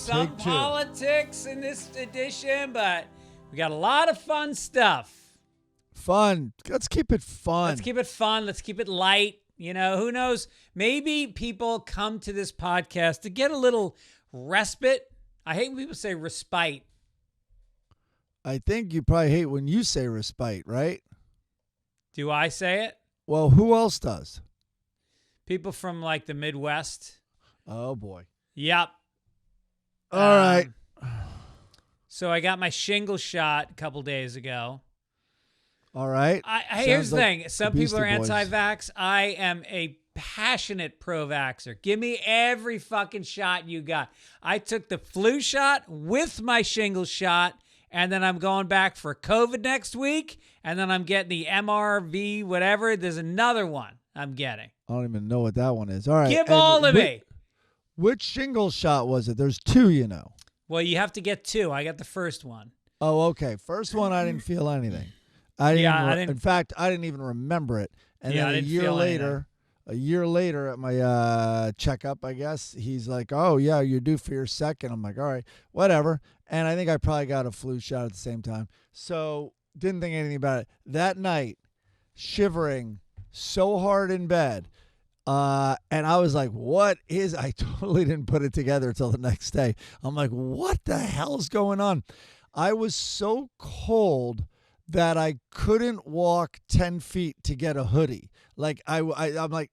some politics in this edition, but we got a lot of fun stuff. Fun. Let's keep it fun. Let's keep it fun. Let's keep it light. You know, who knows? Maybe people come to this podcast to get a little respite. I hate when people say respite. I think you probably hate when you say respite, right? Do I say it? Well, who else does? People from like the Midwest. Oh, boy. Yep. All right. So I got my shingle shot a couple days ago. All right. Here's the thing. Some people are Boys. anti-vax. I am a passionate pro-vaxxer. Give me every fucking shot you got. I took the flu shot with my shingle shot, and then I'm going back for COVID next week, and then I'm getting the MRV, whatever. There's another one I'm getting. I don't even know what that one is. All right. Give all to me. Which shingle shot was it? There's two, you know. Well, you have to get two. I got the first one. Oh, okay. First one, I didn't feel anything. In fact, I didn't even remember it. And then a year later at my checkup, I guess, he's like, oh, yeah, you're due for your second. I'm like, all right, whatever. And I think I probably got a flu shot at the same time. So didn't think anything about it. That night, shivering so hard in bed. And I was like, I totally didn't put it together until the next day. I'm like, what the hell's going on? I was so cold that I couldn't walk 10 feet to get a hoodie. Like I'm like,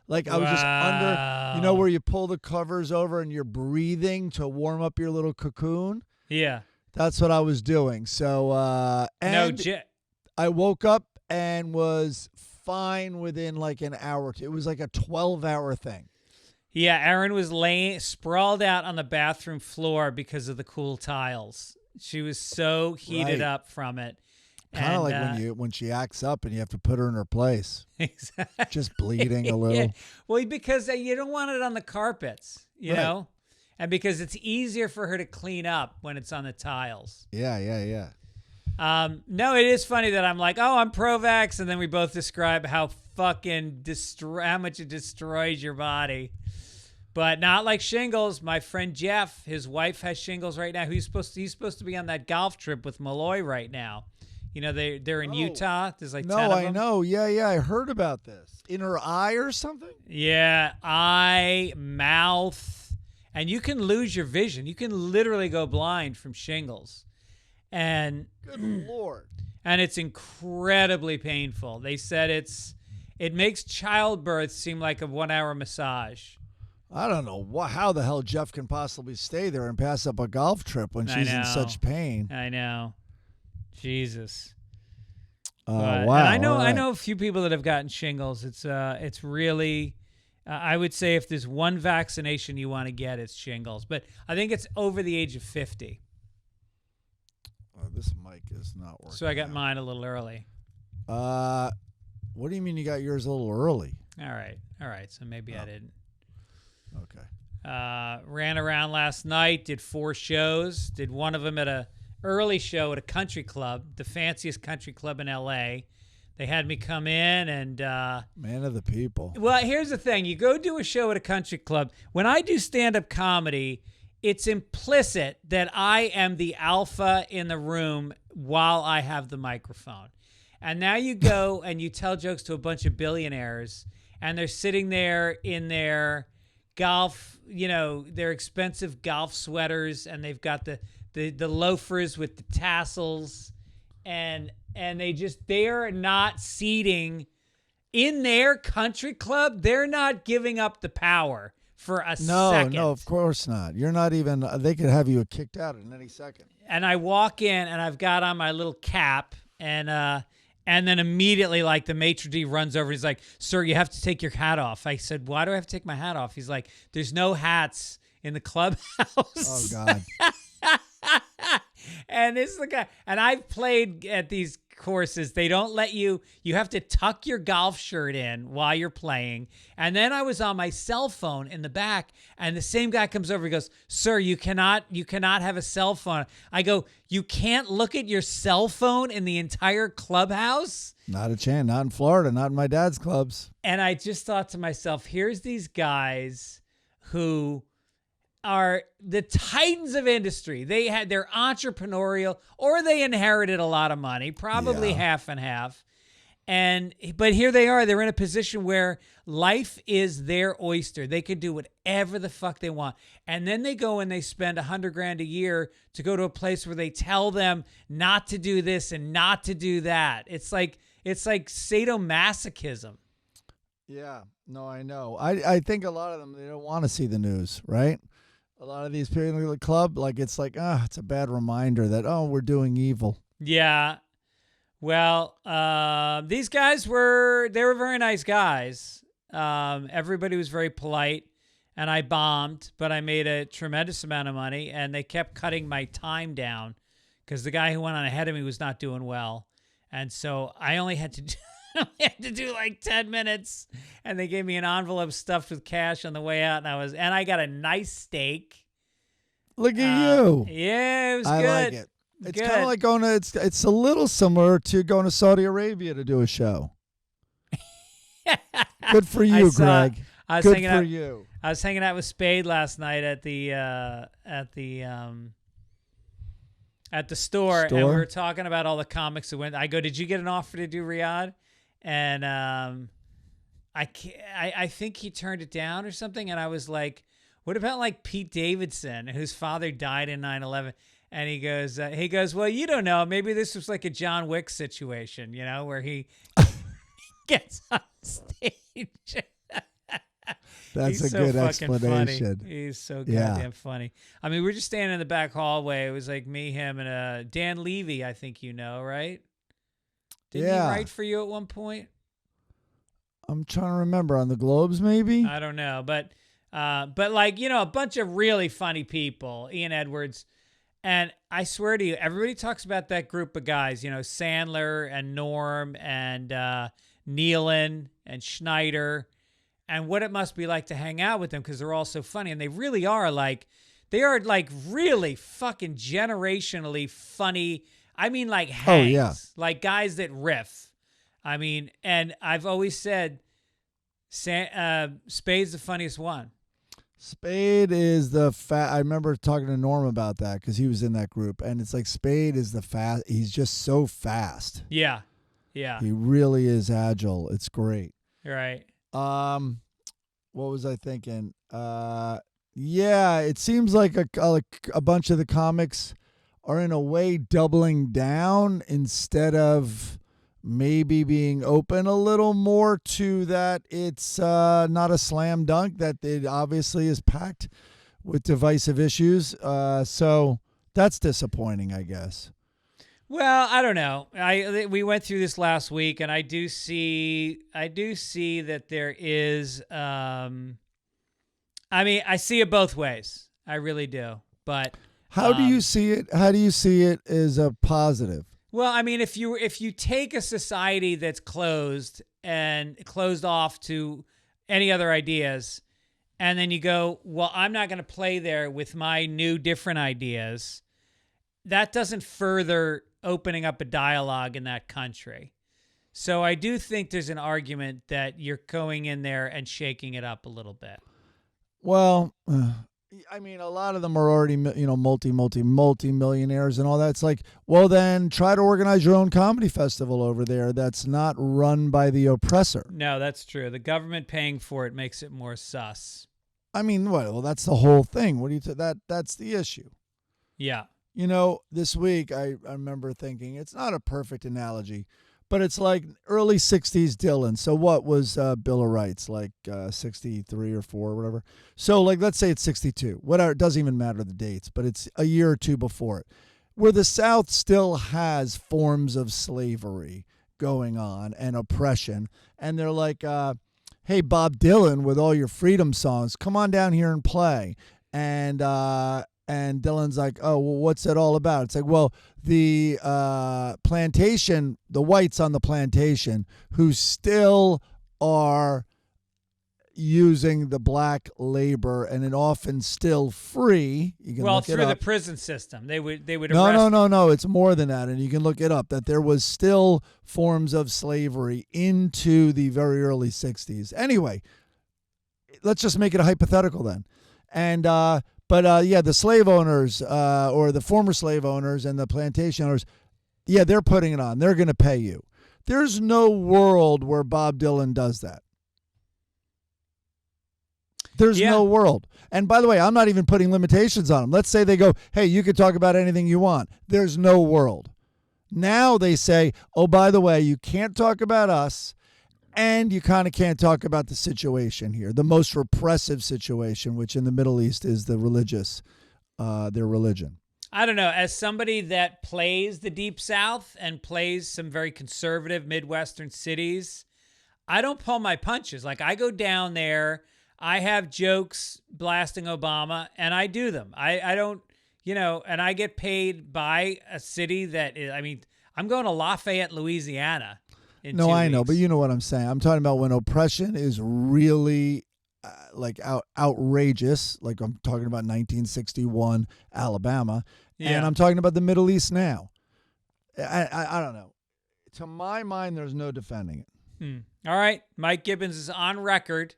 like I was just under, you know, where you pull the covers over and you're breathing to warm up your little cocoon. Yeah. That's what I was doing. So, I woke up and was fine within like an hour. It was like a 12-hour thing. Yeah. Erin was sprawled out on the bathroom floor because of the cool tiles. She was so heated up from it. Kind of like when she acts up and you have to put her in her place. Exactly. Just bleeding a little. Yeah. Well, because you don't want it on the carpets, you know? And because it's easier for her to clean up when it's on the tiles. Yeah. No, it is funny that I'm like, oh, I'm pro-vax, and then we both describe how fucking how much it destroys your body. But not like shingles. My friend Jeff, his wife has shingles right now. He's supposed to be on that golf trip with Malloy right now. You know, they're in Utah. There's like 10 of them. No, I know. Yeah, I heard about this. In her eye or something? Yeah, eye, mouth. And you can lose your vision. You can literally go blind from shingles. And good Lord. And it's incredibly painful. They said it makes childbirth seem like a 1-hour massage. I don't know how the hell Jeff can possibly stay there and pass up a golf trip when she's in such pain. I know. Jesus. Wow. And I know a few people that have gotten shingles. It's really, I would say if there's one vaccination you want to get, it's shingles. But I think it's over the age of 50. This mic is not working. So I got mine a little early. What do you mean you got yours a little early? All right. So maybe I didn't. Okay. Ran around last night, did 4 shows, did one of them at a early show at a country club, the fanciest country club in LA. They had me come in and man of the people. Well, here's the thing. You go do a show at a country club. When I do stand-up comedy, it's implicit that I am the alpha in the room while I have the microphone. And now you go and you tell jokes to a bunch of billionaires, and they're sitting there in their golf, their expensive golf sweaters, and they've got the loafers with the tassels, and they're not seating in their country club. They're not giving up the power for a second. No, of course not. You're not even, they could have you kicked out in any second. And I walk in and I've got on my little cap, and then immediately, like, the maitre d' runs over. He's like, sir, you have to take your hat off. I said, why do I have to take my hat off? He's like, there's no hats in the clubhouse. Oh, God. And this is the guy. And I've played at these courses. They don't let you have to tuck your golf shirt in while you're playing. And then I was on my cell phone in the back, and the same guy comes over. He goes, sir, you cannot have a cell phone. I go, you can't look at your cell phone in the entire clubhouse? Not a chance. Not in Florida. Not in my dad's clubs. And I just thought to myself, here's these guys who are the titans of industry. They're entrepreneurial, or they inherited a lot of money, probably half and half. But here they are. They're in a position where life is their oyster. They can do whatever the fuck they want. And then they go and they spend $100,000 a year to go to a place where they tell them not to do this and not to do that. It's like sadomasochism. Yeah, no, I know. I think a lot of them, they don't want to see the news, right? A lot of these people in the club, it's a bad reminder that, we're doing evil. Yeah. Well, these guys were very nice guys. Everybody was very polite, and I bombed, but I made a tremendous amount of money, and they kept cutting my time down because the guy who went on ahead of me was not doing well. And so I only had to do like 10 minutes, and they gave me an envelope stuffed with cash on the way out, and I got a nice steak. Look at you. Yeah, it was good. I like it. It's kind of like going to, it's a little similar to going to Saudi Arabia to do a show. Good for you, Greg. Good for you. I was hanging out with Spade last night at the store, and we were talking about all the comics that went. I go, did you get an offer to do Riyadh? And I think he turned it down or something. And I was like, what about like Pete Davidson, whose father died in 9/11? And he goes, well, you don't know. Maybe this was like a John Wick situation, where he gets on stage. That's a good explanation. Funny. He's so goddamn funny. I mean, we're just standing in the back hallway. It was like me, him, and Dan Levy, I think right? Didn't he write for you at one point? I'm trying to remember. On the Globes, maybe? I don't know. But a bunch of really funny people. Ian Edwards. And I swear to you, everybody talks about that group of guys, Sandler and Norm and Nealon and Schneider, and what it must be like to hang out with them because they're all so funny. And they really are really fucking generationally funny. I mean, like hangs, like guys that riff. I mean, and I've always said Spade's the funniest one. Spade is I remember talking to Norm about that because he was in that group, and it's like Spade is he's just so fast. Yeah. Yeah. He really is agile. It's great. Right. What was I thinking? Yeah, it seems like a bunch of the comics are in a way doubling down instead of maybe being open a little more to that it's not a slam dunk, that it obviously is packed with divisive issues. So that's disappointing, I guess. Well, I don't know. We went through this last week, and I do see that there is. I mean, I see it both ways. I really do. But how do you see it? How do you see it as a positive? Well, I mean, if you take a society that's closed off to any other ideas, and then you go, well, I'm not going to play there with my new different ideas, that doesn't further opening up a dialogue in that country. So I do think there's an argument that you're going in there and shaking it up a little bit. Well, I mean, a lot of them are already, multi-millionaires and all that. It's like, well, then try to organize your own comedy festival over there that's not run by the oppressor. No, that's true. The government paying for it makes it more sus. I mean, well, that's the whole thing. What do you that's the issue. Yeah. This week I remember thinking, it's not a perfect analogy, but it's like early 60s Dylan. So what was Bill of Rights, like 63 or 4 or whatever? So like, let's say it's 62. Whatever, it doesn't even matter the dates, but it's a year or two before it, where the South still has forms of slavery going on and oppression. And they're like, hey, Bob Dylan, with all your freedom songs, come on down here and play. And Dylan's like, oh, well, what's it all about? It's like, well, the plantation, the whites on the plantation who still are using the black labor and it often still free. You can look through it up. The prison system, they would arrest. No. It's more than that, and you can look it up. That there was still forms of slavery into the very early 60s. Anyway, let's just make it a hypothetical then, and But yeah, the slave owners or the former slave owners and the plantation owners, yeah, they're putting it on. They're going to pay you. There's no world where Bob Dylan does that. There's no world. And by the way, I'm not even putting limitations on them. Let's say they go, hey, you can talk about anything you want. There's no world. Now they say, oh, by the way, you can't talk about us, and you kind of can't talk about the situation here, the most repressive situation, which in the Middle East is the religious, their religion. I don't know. As somebody that plays the Deep South and plays some very conservative Midwestern cities, I don't pull my punches. Like, I go down there, I have jokes blasting Obama, and I do them. I don't, and I get paid by a city that is, I mean, I'm going to Lafayette, Louisiana in 2 weeks. I know, but you know what I'm saying. I'm talking about when oppression is really outrageous, like I'm talking about 1961 Alabama, and I'm talking about the Middle East now. I don't know. To my mind, there's no defending it. All right. Mike Gibbons is on record.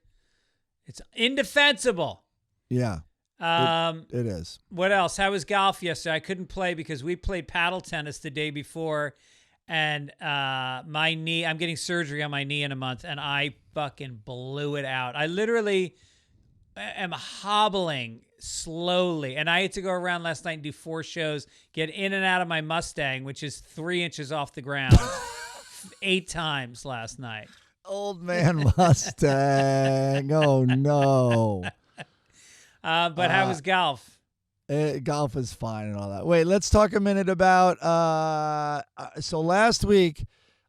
It's indefensible. Yeah. It is. What else? How was golf yesterday? I couldn't play because we played paddle tennis the day before, and my knee, I'm getting surgery on my knee in a month, and I fucking blew it out. I literally am hobbling slowly, and I had to go around last night and do 4 shows, get in and out of my Mustang, which is 3 inches off the ground, 8 times last night. Old man Mustang. Oh, no. But how was golf? Golf is fine and all that. Wait, let's talk a minute about, so last week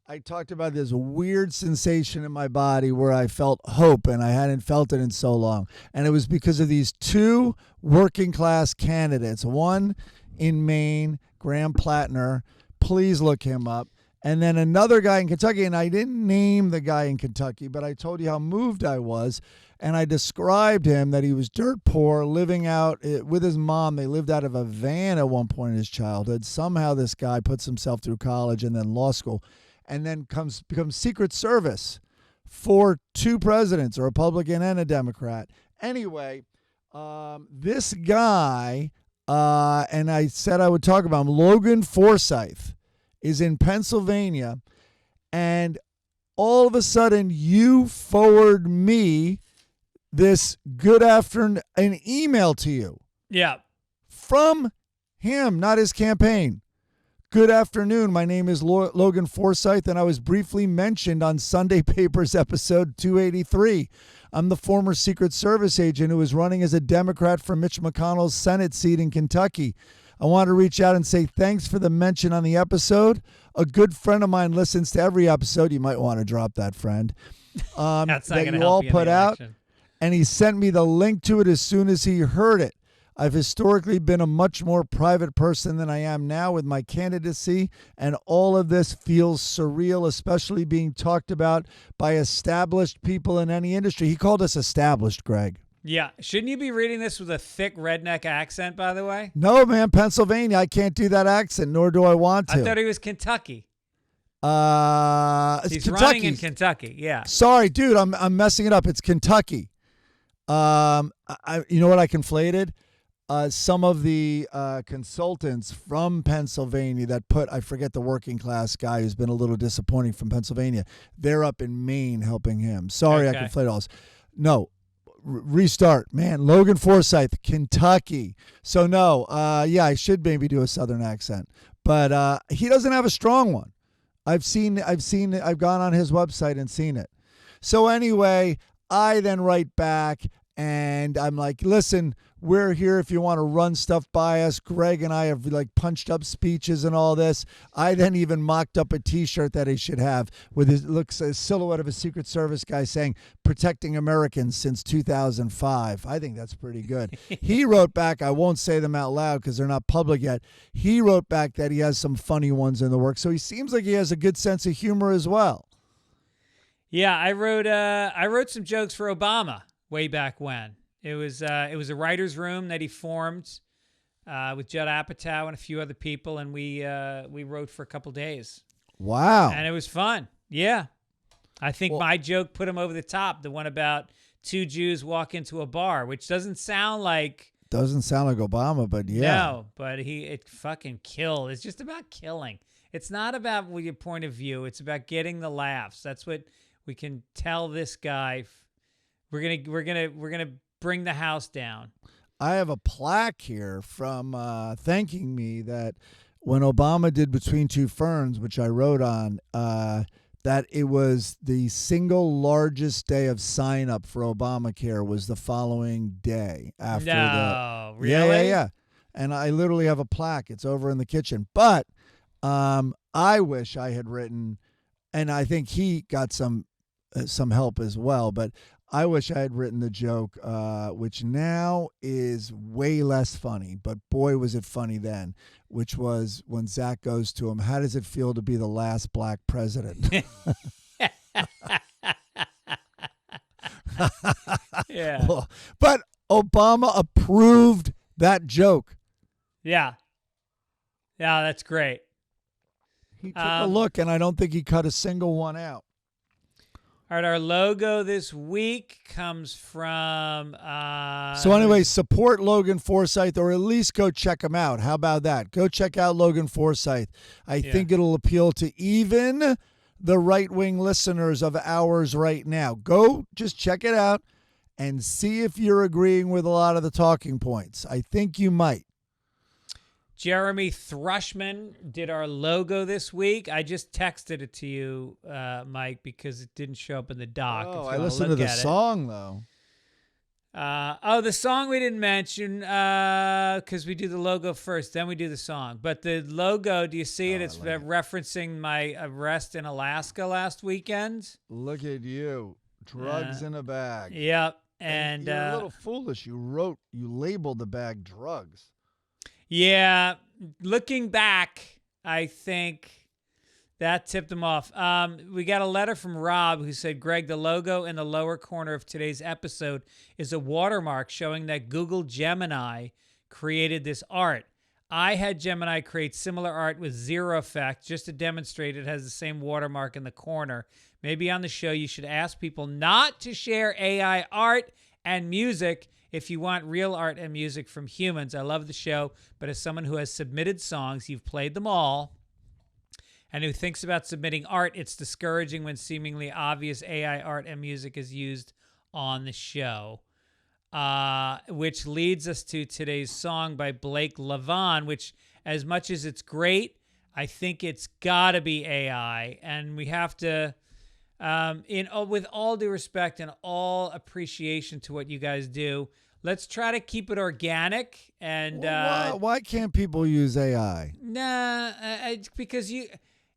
I talked about this weird sensation in my body where I felt hope, and I hadn't felt it in so long. And it was because of these 2 working class candidates. One in Maine, Graham Plattner. Please look him up. And then another guy in Kentucky, and I didn't name the guy in Kentucky, but I told you how moved I was. And I described him that he was dirt poor, living out with his mom. They lived out of a van at one point in his childhood. Somehow this guy puts himself through college and then law school, and then becomes Secret Service for 2 presidents, a Republican and a Democrat. Anyway, this guy, and I said I would talk about him, Logan Forsythe, is in Pennsylvania, and all of a sudden you forward me this good afternoon, an email to you. Yeah. From him, not his campaign. Good afternoon. My name is Logan Forsythe, and I was briefly mentioned on Sunday Papers episode 283. I'm the former Secret Service agent who was running as a Democrat for Mitch McConnell's Senate seat in Kentucky. I want to reach out and say thanks for the mention on the episode. A good friend of mine listens to every episode. You might want to drop that friend. That's not that you all put out. And he sent me the link to it as soon as he heard it. I've historically been a much more private person than I am now with my candidacy, and all of this feels surreal, especially being talked about by established people in any industry. He called us established, Greg. Yeah. Shouldn't you be reading this with a thick redneck accent, by the way? No, man, Pennsylvania. I can't do that accent, nor do I want to. I thought he was Kentucky. It's He's Kentucky. running in Kentucky, yeah. Sorry, dude, I'm messing it up. It's Kentucky. You know what I conflated? Some of the consultants from Pennsylvania that I forget the working class guy who's been a little disappointing from Pennsylvania. They're up in Maine helping him. Sorry, okay. I conflated all this. No. Restart, man. Logan Forsythe, Kentucky. So no, yeah, I should maybe do a Southern accent, but he doesn't have a strong one. I've gone on his website and seen it. So anyway, I then write back and I'm like, listen, we're here if you want to run stuff by us. Greg and I have punched up speeches and all this. I then even mocked up a T-shirt that he should have with a silhouette of a Secret Service guy saying "Protecting Americans since 2005." I think that's pretty good. He wrote back. I won't say them out loud because they're not public yet. He wrote back that he has some funny ones in the works. So he seems like he has a good sense of humor as well. Yeah, I wrote some jokes for Obama way back when. It was a writer's room that he formed with Judd Apatow and a few other people, and we wrote for a couple days. Wow. And it was fun. Yeah. I think my joke put him over the top, the one about 2 Jews walk into a bar, which doesn't sound like Doesn't sound like Obama, but yeah. No, but it fucking killed. It's just about killing. It's not about your point of view. It's about getting the laughs. That's what we can tell this guy. We're gonna bring the house down. I have a plaque here from thanking me that when Obama did Between Two Ferns, which I wrote on, that it was the single largest day of sign up for Obamacare was the following day after really? Yeah. And I literally have a plaque. It's over in the kitchen. But I wish I had written, and I think he got some help as well, but I wish I had written the joke, which now is way less funny, but boy, was it funny then, which was when Zach goes to him, how does it feel to be the last black president? Yeah. Well, but Obama approved that joke. Yeah. Yeah, that's great. He took a look, and I don't think he cut a single one out. All right, our logo this week comes from... so anyway, support Logan Forsythe, or at least go check him out. How about that? Go check out Logan Forsythe. I think it'll appeal to even the right-wing listeners of ours right now. Go just check it out and see if you're agreeing with a lot of the talking points. I think you might. Jeremy Thrushman did our logo this week. I just texted it to you, Mike, because it didn't show up in the doc. Oh, I listened to the song, though. The song we didn't mention because we do the logo first, then we do the song. But the logo, do you see it? It's referencing my arrest in Alaska last weekend. Look at you. Drugs in a bag. Yep. And you're a little foolish. You labeled the bag drugs. Yeah, looking back, I think that tipped them off. We got a letter from Rob who said, Greg, the logo in the lower corner of today's episode is a watermark showing that Google Gemini created this art. I had Gemini create similar art with zero effect just to demonstrate it has the same watermark in the corner. Maybe on the show you should ask people not to share AI art and music if you want real art and music from humans. I love the show, but as someone who has submitted songs, you've played them all, and who thinks about submitting art, it's discouraging when seemingly obvious AI art and music is used on the show. Which leads us to today's song by Blake Levon, which, as much as it's great, I think it's got to be AI, and we have to... with all due respect and all appreciation to what you guys do, let's try to keep it organic. And why can't people use AI? Because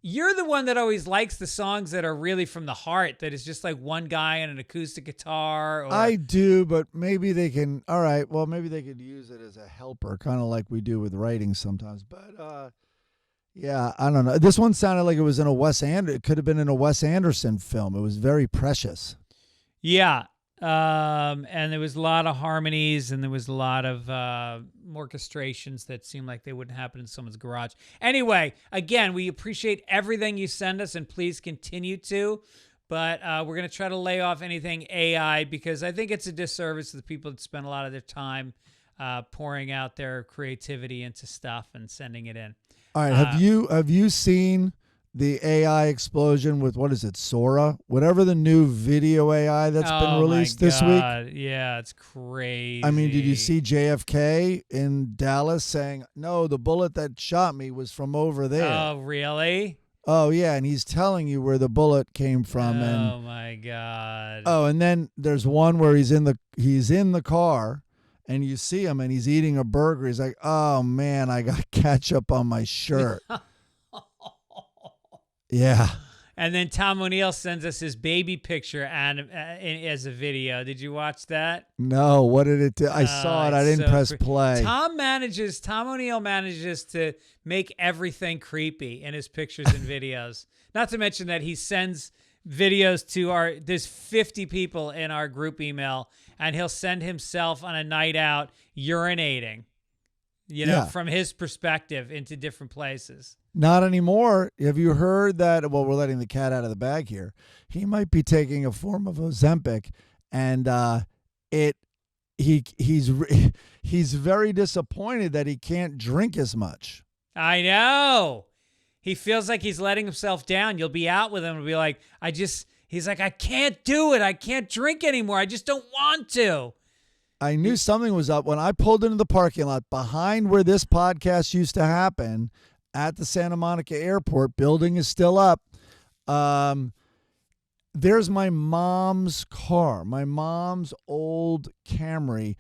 you're the one that always likes the songs that are really from the heart, that is just like one guy and an acoustic guitar. I do, but maybe they can. All right, well, maybe they could use it as a helper, kind of like we do with writing sometimes. But yeah, I don't know. This one sounded like it was in it could have been in a Wes Anderson film. It was very precious. Yeah. And there was a lot of harmonies, and there was a lot of orchestrations that seemed like they wouldn't happen in someone's garage. Anyway, again, we appreciate everything you send us, and please continue to. But we're going to try to lay off anything AI, because I think it's a disservice to the people that spend a lot of their time pouring out their creativity into stuff and sending it in. All right, have you seen the AI explosion with, what is it, Sora? Whatever the new video AI that's been released this week. Yeah, it's crazy. I mean, did you see JFK in Dallas saying, no, the bullet that shot me was from over there? Oh, really? Oh, yeah, and he's telling you where the bullet came from. Oh, my God. Oh, and then there's one where he's in the car, and you see him, and he's eating a burger. He's like, oh, man, I got ketchup on my shirt. Yeah. And then Tom O'Neill sends us his baby picture as a video. Did you watch that? No. What did it do? I saw it. I didn't press play. Tom O'Neill manages to make everything creepy in his pictures and videos. Not to mention that he sends videos to there's 50 people in our group email, and he'll send himself on a night out urinating, from his perspective into different places. Not anymore. Have you heard that? Well, we're letting the cat out of the bag here. He might be taking a form of Ozempic, and it he's very disappointed that he can't drink as much. I know. He feels like he's letting himself down. You'll be out with him and be like, he's like, I can't do it. I can't drink anymore. I just don't want to. I knew something was up when I pulled into the parking lot behind where this podcast used to happen at the Santa Monica Airport. Building is still up. There's my mom's car, my mom's old Camry,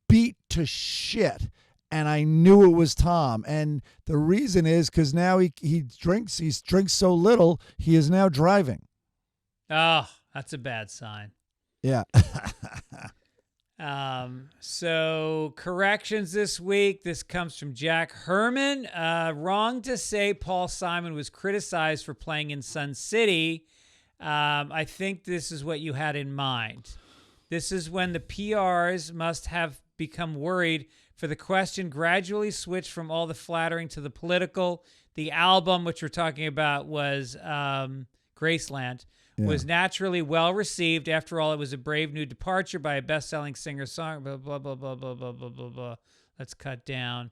beat to shit. And I knew it was Tom. And the reason is because now he drinks so little, he is now driving. Oh, that's a bad sign. Yeah. So corrections this week. This comes from Jack Herman. Wrong to say Paul Simon was criticized for playing in Sun City. I think this is what you had in mind. This is when the PRs must have become worried, for the question gradually switched from all the flattering to the political. The album, which we're talking about, was Graceland, was naturally well received. After all, it was a brave new departure by a best-selling singer-songwriter. Blah, blah, blah, blah, blah, blah, blah, blah. Let's cut down.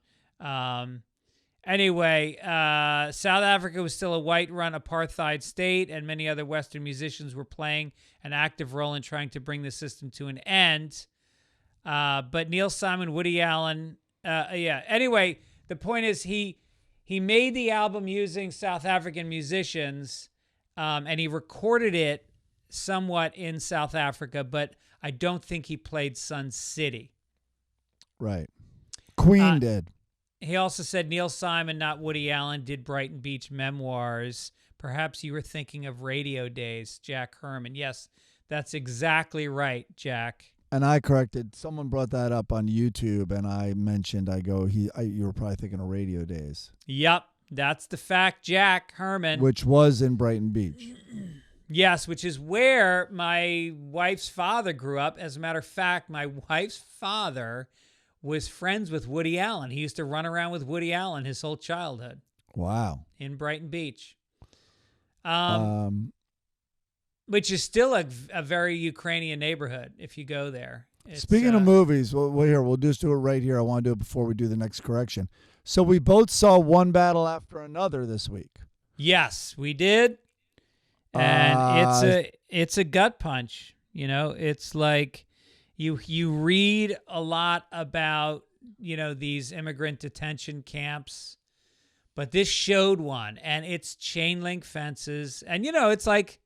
Anyway, South Africa was still a white-run apartheid state, and many other Western musicians were playing an active role in trying to bring the system to an end. But Neil Simon, Woody Allen, Anyway, the point is he made the album using South African musicians, and he recorded it somewhat in South Africa, but I don't think he played Sun City. Right. Queen did. He also said Neil Simon, not Woody Allen, did Brighton Beach Memoirs. Perhaps you were thinking of Radio Days, Jack Herman. Yes, that's exactly right, Jack. And I corrected. Someone brought that up on YouTube, and I mentioned, you were probably thinking of Radio Days. Yep, that's the fact, Jack Herman. Which was in Brighton Beach. Yes, which is where my wife's father grew up. As a matter of fact, my wife's father was friends with Woody Allen. He used to run around with Woody Allen his whole childhood. Wow. In Brighton Beach. Which is still a very Ukrainian neighborhood if you go there. Speaking of movies, we'll just do it right here. I want to do it before we do the next correction. So we both saw One Battle After Another this week. Yes, we did. And it's a gut punch. You know, it's like you read a lot about, these immigrant detention camps, but this showed one, and it's chain link fences. And, it's like,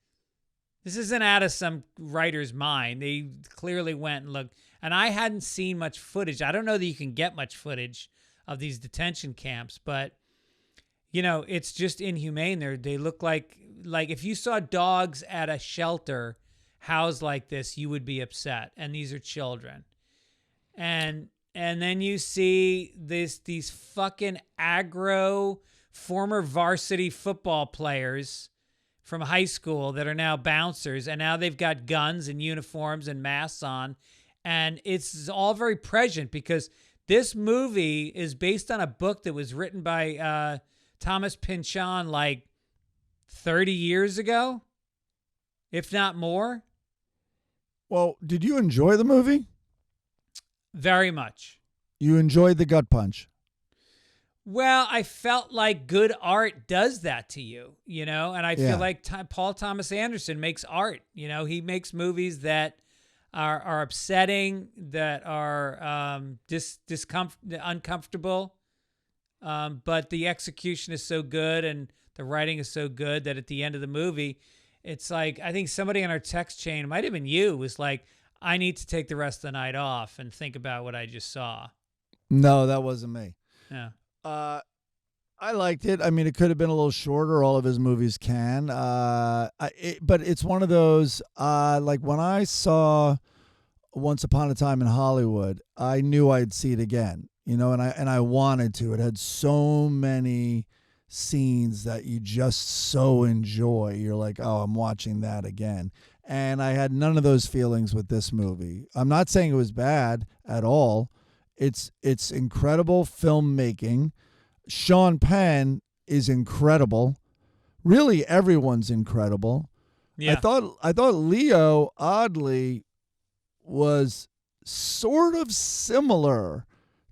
this isn't out of some writer's mind. They clearly went and looked. And I hadn't seen much footage. I don't know that you can get much footage of these detention camps, but, it's just inhumane. They look like if you saw dogs at a shelter housed like this, you would be upset. And these are children. And then you see these fucking aggro former varsity football players from high school that are now bouncers, and now they've got guns and uniforms and masks on, and it's all very prescient because this movie is based on a book that was written by Thomas Pynchon like 30 years ago, if not more. Well, did you enjoy the movie? Very much. You enjoyed the gut punch? Well, I felt like good art does that to you, and I feel like Paul Thomas Anderson makes art. He makes movies that are upsetting, that are uncomfortable, but the execution is so good and the writing is so good that at the end of the movie, it's like, I think somebody on our text chain, it might have been you, was like, I need to take the rest of the night off and think about what I just saw. No, that wasn't me. Yeah. I liked it. I mean, it could have been a little shorter. All of his movies can. But it's one of those, like when I saw Once Upon a Time in Hollywood, I knew I'd see it again, and I wanted to. It had so many scenes that you just so enjoy. You're like, oh, I'm watching that again. And I had none of those feelings with this movie. I'm not saying it was bad at all. It's incredible filmmaking. Sean Penn is incredible. Really, everyone's incredible. Yeah. I thought Leo oddly was sort of similar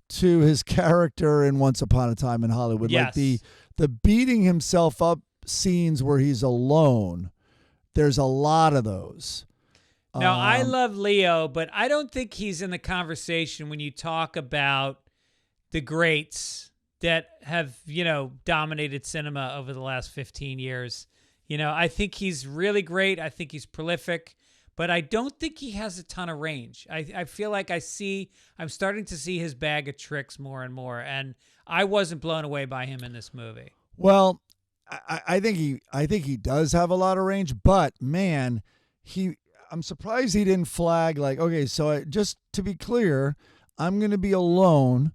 to his character in Once Upon a Time in Hollywood. Yes. Like the beating himself up scenes where he's alone. There's a lot of those. Now, I love Leo, but I don't think he's in the conversation when you talk about the greats that have, dominated cinema over the last 15 years. I think he's really great. I think he's prolific, but I don't think he has a ton of range. I feel like I'm starting to see his bag of tricks more and more, and I wasn't blown away by him in this movie. Well, I think he does have a lot of range, but man, I'm surprised he didn't flag like, okay, so just to be clear, I'm going to be alone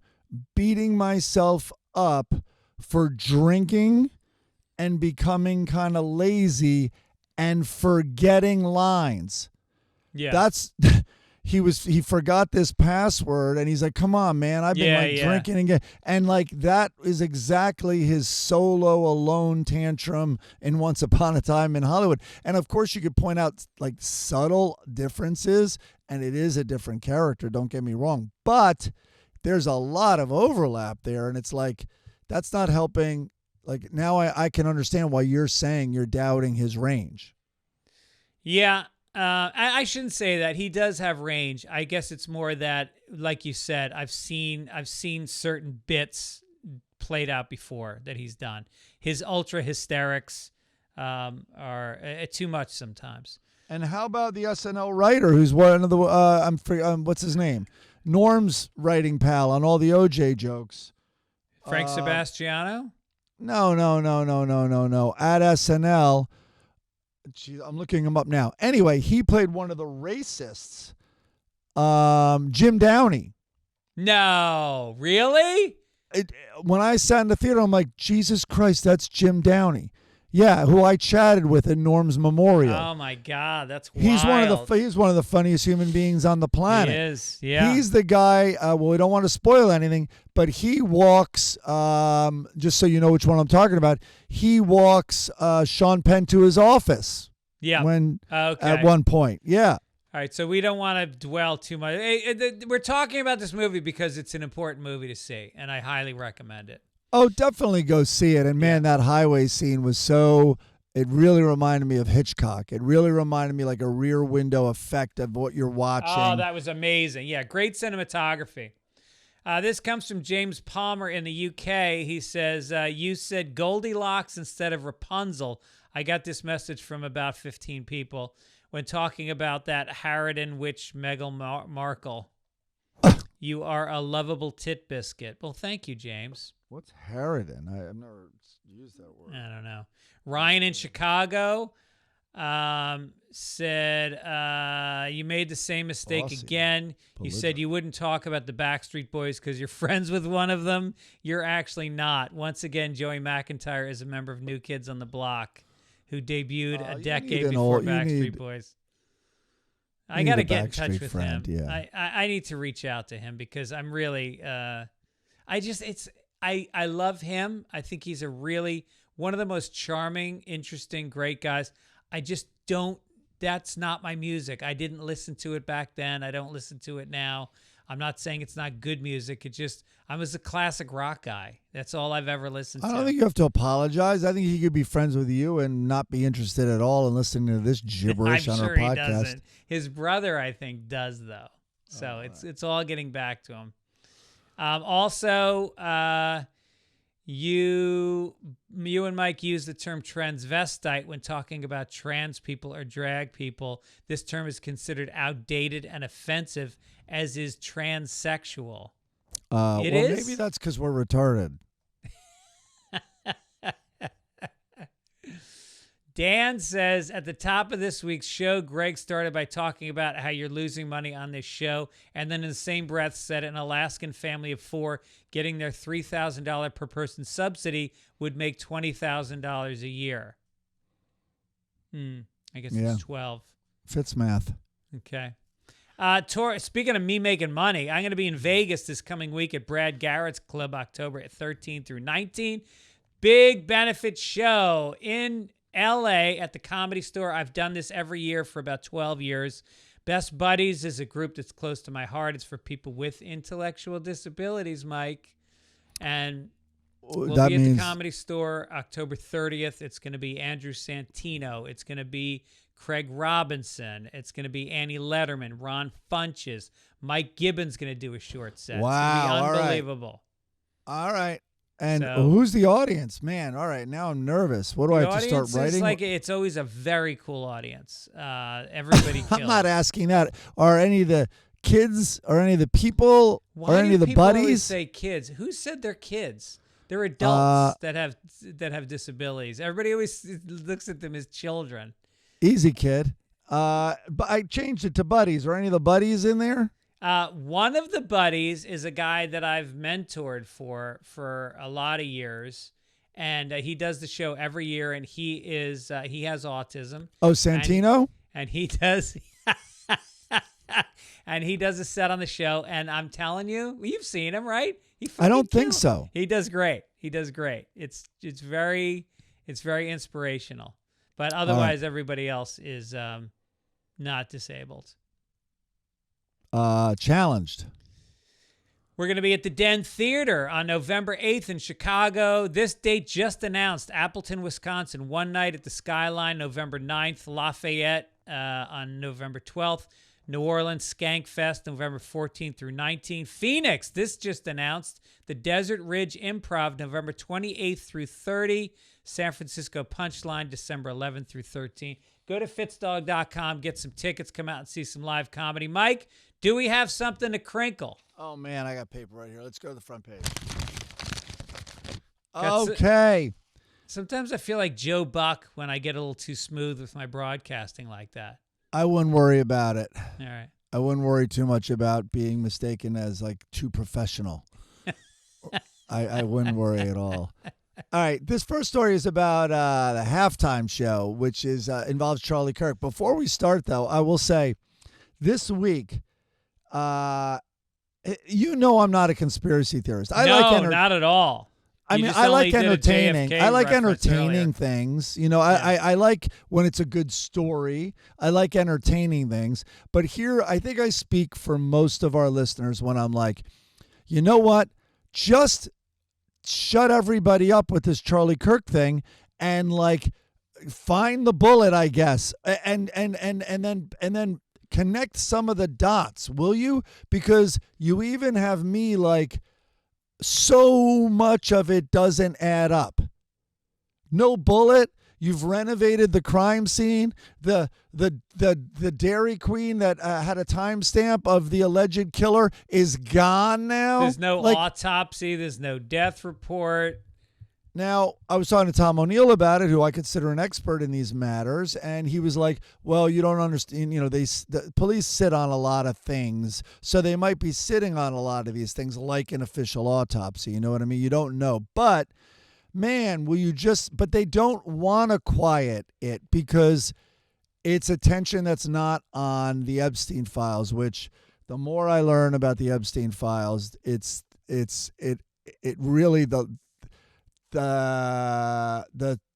beating myself up for drinking and becoming kind of lazy and forgetting lines. Yeah. He forgot this password and he's like, come on, man, I've been drinking again. And like that is exactly his solo alone tantrum in Once Upon a Time in Hollywood. And of course you could point out like subtle differences, and it is a different character, don't get me wrong. But there's a lot of overlap there, and it's like that's not helping. Like now I can understand why you're saying you're doubting his range. Yeah. I shouldn't say that. He does have range. I guess it's more that, like you said, I've seen certain bits played out before that he's done. His ultra hysterics are too much sometimes. And how about the SNL writer who's one of the what's his name? Norm's writing pal on all the OJ jokes. Frank Sebastiano? No. At SNL. Gee, I'm looking him up now. Anyway, he played one of the racists. Jim Downey. No, really? When I sat in the theater, I'm like, Jesus Christ, that's Jim Downey. Yeah, who I chatted with in Norm's memorial. Oh my God, that's wild. He's one of the funniest human beings on the planet. He is, yeah. He's the guy. Well, we don't want to spoil anything, but he walks. Just so you know which one I'm talking about, he walks Sean Penn to his office. Yeah. At one point, yeah. All right, so we don't want to dwell too much. We're talking about this movie because it's an important movie to see, and I highly recommend it. Oh, definitely go see it. And man, that highway scene was it really reminded me of Hitchcock. It really reminded me like a rear window effect of what you're watching. Oh, that was amazing. Yeah, great cinematography. This comes from James Palmer in the UK. He says, you said Goldilocks instead of Rapunzel. I got this message from about 15 people when talking about that Harridan witch Meghan Markle. You are a lovable tit biscuit. Well, thank you, James. What's Harridan? I've never used that word. I don't know. Ryan in Chicago said, you made the same mistake again. You said you wouldn't talk about the Backstreet Boys because you're friends with one of them. You're actually not. Once again, Joey McIntyre is a member of New Kids on the Block who debuted a decade before Backstreet Boys. I got to get in touch with him. Yeah. I need to reach out to him because I'm really I love him. I think he's one of the most charming, interesting, great guys. I just that's not my music. I didn't listen to it back then. I don't listen to it now. I'm not saying it's not good music. I was a classic rock guy. That's all I've ever listened to. I don't think you have to apologize. I think he could be friends with you and not be interested at all in listening to this gibberish on our podcast. He doesn't. His brother, I think, does though. So it's all getting back to him. Also, you and Mike use the term transvestite when talking about trans people or drag people. This term is considered outdated and offensive, as is transsexual. It is? Maybe that's because we're retarded. Dan says, at the top of this week's show, Greg started by talking about how you're losing money on this show, and then in the same breath said an Alaskan family of 4 getting their $3,000 per person subsidy would make $20,000 a year. I guess it's 12. Fits math. Okay. Speaking of me making money, I'm going to be in Vegas this coming week at Brad Garrett's Club, October 13 through 19. Big benefit show in LA at the Comedy Store. I've done this every year for about 12 years. Best Buddies is a group that's close to my heart. It's for people with intellectual disabilities, Mike. And we'll be at the Comedy Store October 30th. It's going to be Andrew Santino. It's going to be Craig Robinson. It's going to be Annie Letterman, Ron Funches. Mike Gibbons going to do a short set. Wow. It's going to be unbelievable. All right. And who's the audience? Man, all right, now I'm nervous. What do I have to start writing? It's always a very cool audience. Everybody kills. I'm not asking that. Are any of the kids or any of the people or any of the buddies? Why do people say kids? Who said they're kids? They're adults that have disabilities. Everybody always looks at them as children. Easy, kid. But I changed it to buddies. Are any of the buddies in there? One of the buddies is a guy that I've mentored for a lot of years, and he does the show every year, and he has autism. Oh, Santino? And he does and he does a set on the show, and I'm telling you, you've seen him, right? I don't think so. He does great. It's very inspirational. But otherwise everybody else is not disabled. Challenged. We're going to be at the Den Theater on November 8th in Chicago. This date just announced. Appleton, Wisconsin. One night at the Skyline, November 9th. Lafayette on November 12th. New Orleans, Skank Fest, November 14th through 19th. Phoenix, this just announced. The Desert Ridge Improv, November 28th through 30. San Francisco Punchline, December 11th through 13th. Go to fitzdog.com, get some tickets, come out and see some live comedy. Mike, do we have something to crinkle? Oh, man, I got paper right here. Let's go to the front page. Okay. Sometimes I feel like Joe Buck when I get a little too smooth with my broadcasting like that. I wouldn't worry about it. All right. I wouldn't worry too much about being mistaken as like too professional. I wouldn't worry at all. All right, this first story is about the halftime show, which involves Charlie Kirk. Before we start, though, I will say this week, I'm not a conspiracy theorist. Not at all. I like entertaining. I like entertaining things. I like when it's a good story. I like entertaining things. But here, I think I speak for most of our listeners when I'm like, you know what? Just shut everybody up with this Charlie Kirk thing and like find the bullet, I guess, and then connect some of the dots, will you? Because you even have me like so much of it doesn't add up. No bullet. You've renovated the crime scene. The Dairy Queen that had a timestamp of the alleged killer is gone now. There's no autopsy. There's no death report. Now, I was talking to Tom O'Neill about it, who I consider an expert in these matters, and he was like, well, you don't understand. The police sit on a lot of things, so they might be sitting on a lot of these things like an official autopsy. You know what I mean? You don't know. But man, but they don't want to quiet it because it's attention that's not on the Epstein files, which the more I learn about the Epstein files, it really, the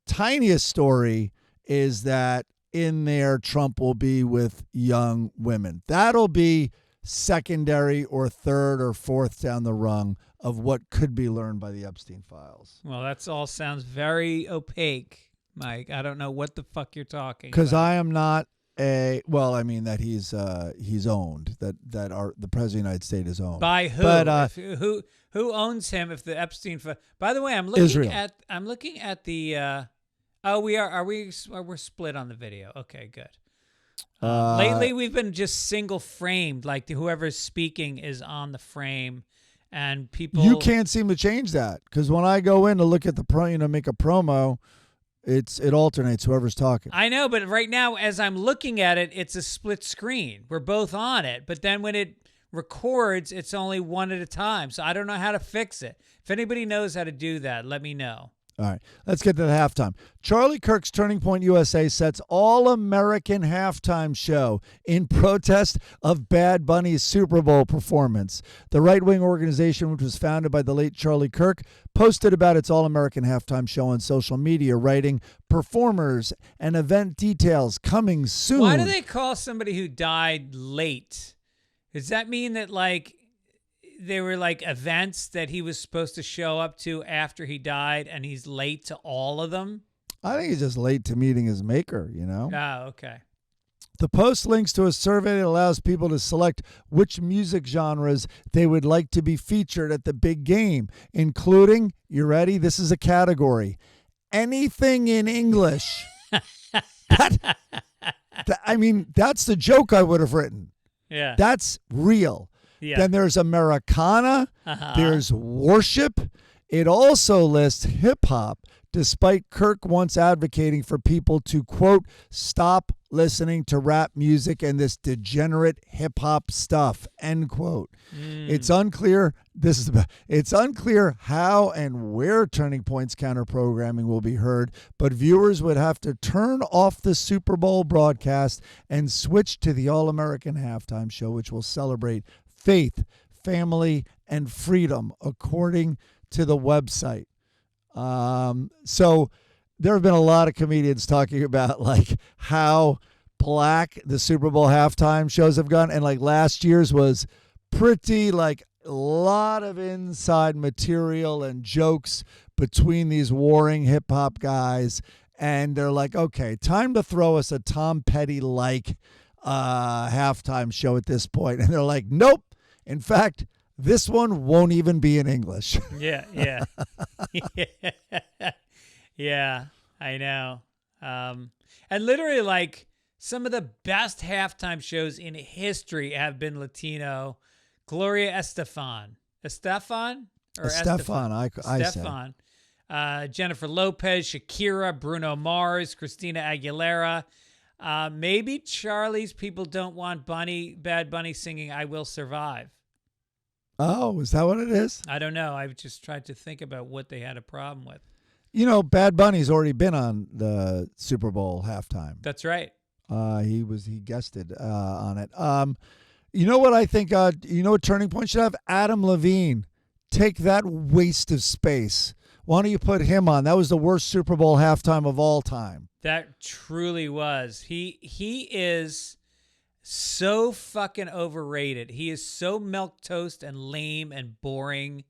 tiniest story is that in there Trump will be with young women. That'll be secondary or third or fourth down the rung of what could be learned by the Epstein files. Well, that's all sounds very opaque, Mike. I don't know what the fuck you're talking about. Because I am not that he's owned, that the President of the United States is owned. By who? But, who owns him if the Epstein By the way, I'm looking Israel. I'm looking at the we're split on the video. Okay, good. Lately we've been just single framed, like whoever's speaking is on the frame. And people, you can't seem to change that because when I go in to look at the make a promo, it alternates whoever's talking. I know, but right now as I'm looking at it, it's a split screen. We're both on it, but then when it records, it's only one at a time. So I don't know how to fix it. If anybody knows how to do that, let me know. All right, let's get to the halftime. Charlie Kirk's Turning Point USA sets All-American halftime show in protest of Bad Bunny's Super Bowl performance. The right-wing organization, which was founded by the late Charlie Kirk, posted about its All-American halftime show on social media, writing, "Performers and event details coming soon." Why do they call somebody who died late? Does that mean that, like, there were like events that he was supposed to show up to after he died and he's late to all of them? I think he's just late to meeting his maker, you know? Oh, okay. The post links to a survey that allows people to select which music genres they would like to be featured at the big game, including, you ready? This is a category, anything in English. I mean, that's the joke I would have written. Yeah. That's real. Yeah. Then there's Americana. There's worship. It also lists hip-hop, despite Kirk once advocating for people to, quote, stop listening to rap music and this degenerate hip-hop stuff, end quote. It's unclear. It's unclear how and where Turning Point's counter-programming will be heard, but viewers would have to turn off the Super Bowl broadcast and switch to the All-American halftime show, which will celebrate faith, family, and freedom, according to the website. So there have been a lot of comedians talking about like how black the Super Bowl halftime shows have gone. And like last year's was pretty like a lot of inside material and jokes between these warring hip hop guys. And they're like, okay, time to throw us a Tom Petty-like halftime show at this point. And they're like, nope. In fact, this one won't even be in English. Yeah. Yeah, I know. And literally, like, some of the best halftime shows in history have been Latino. Gloria Estefan. Estefan? Jennifer Lopez, Shakira, Bruno Mars, Christina Aguilera. Maybe Charlie's People Don't Want Bad Bunny singing I Will Survive. Oh, is that what it is? I don't know. I've just tried to think about what they had a problem with. You know, Bad Bunny's already been on the Super Bowl halftime. That's right. He guested on it. You know what I think? You know what Turning Point should have? Adam Levine. Take that waste of space. Why don't you put him on? That was the worst Super Bowl halftime of all time. That truly was. He is so fucking overrated. He is so milquetoast and lame and boring.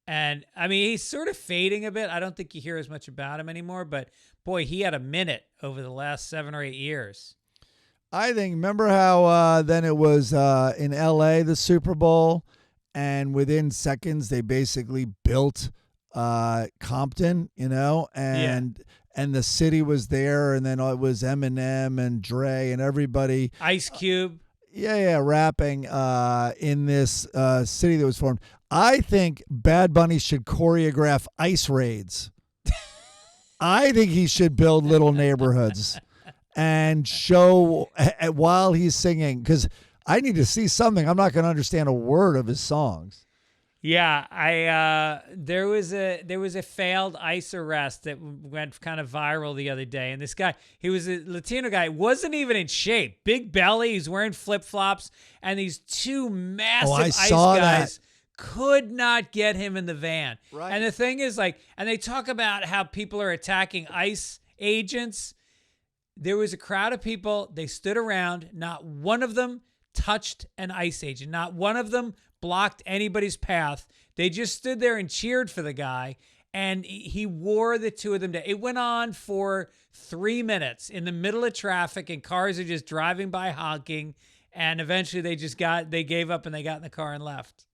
And, I mean, he's sort of fading a bit. I don't think you hear as much about him anymore. But, boy, he had a minute over the last 7 or 8 years. I think, remember how then it was in L.A., the Super Bowl, and within seconds they basically built Compton, you know, and the city was there, and then it was Eminem and Dre and everybody. Ice Cube. Rapping in this city that was formed. I think Bad Bunny should choreograph ice raids. I think he should build little neighborhoods and show while he's singing, because I need to see something. I'm not going to understand a word of his songs. Yeah, there was a failed ICE arrest that went kind of viral the other day, and this guy, he was a Latino guy, wasn't even in shape, big belly, he's wearing flip flops, and these two massive ICE guys could not get him in the van. Right. And the thing is, like, and they talk about how people are attacking ICE agents. There was a crowd of people. They stood around. Not one of them touched an ICE agent. Not one of them blocked anybody's path. They just stood there and cheered for the guy, and he wore the two of them down. It went on for 3 minutes in the middle of traffic, and cars are just driving by honking, and eventually they gave up and they got in the car and left.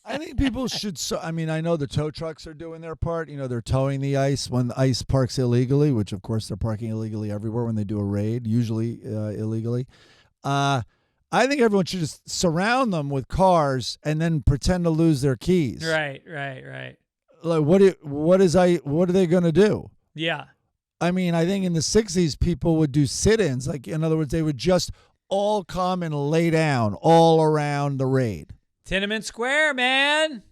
I think people should. I mean, I know the tow trucks are doing their part. You know, they're towing the ICE when the ICE parks illegally, which of course they're parking illegally everywhere when they do a raid, usually illegally. I think everyone should just surround them with cars and then pretend to lose their keys. Right. Like what are they going to do? Yeah. I mean, I think in the 60s people would do sit-ins. Like, in other words, they would just all come and lay down all around the raid. Tiananmen Square, man.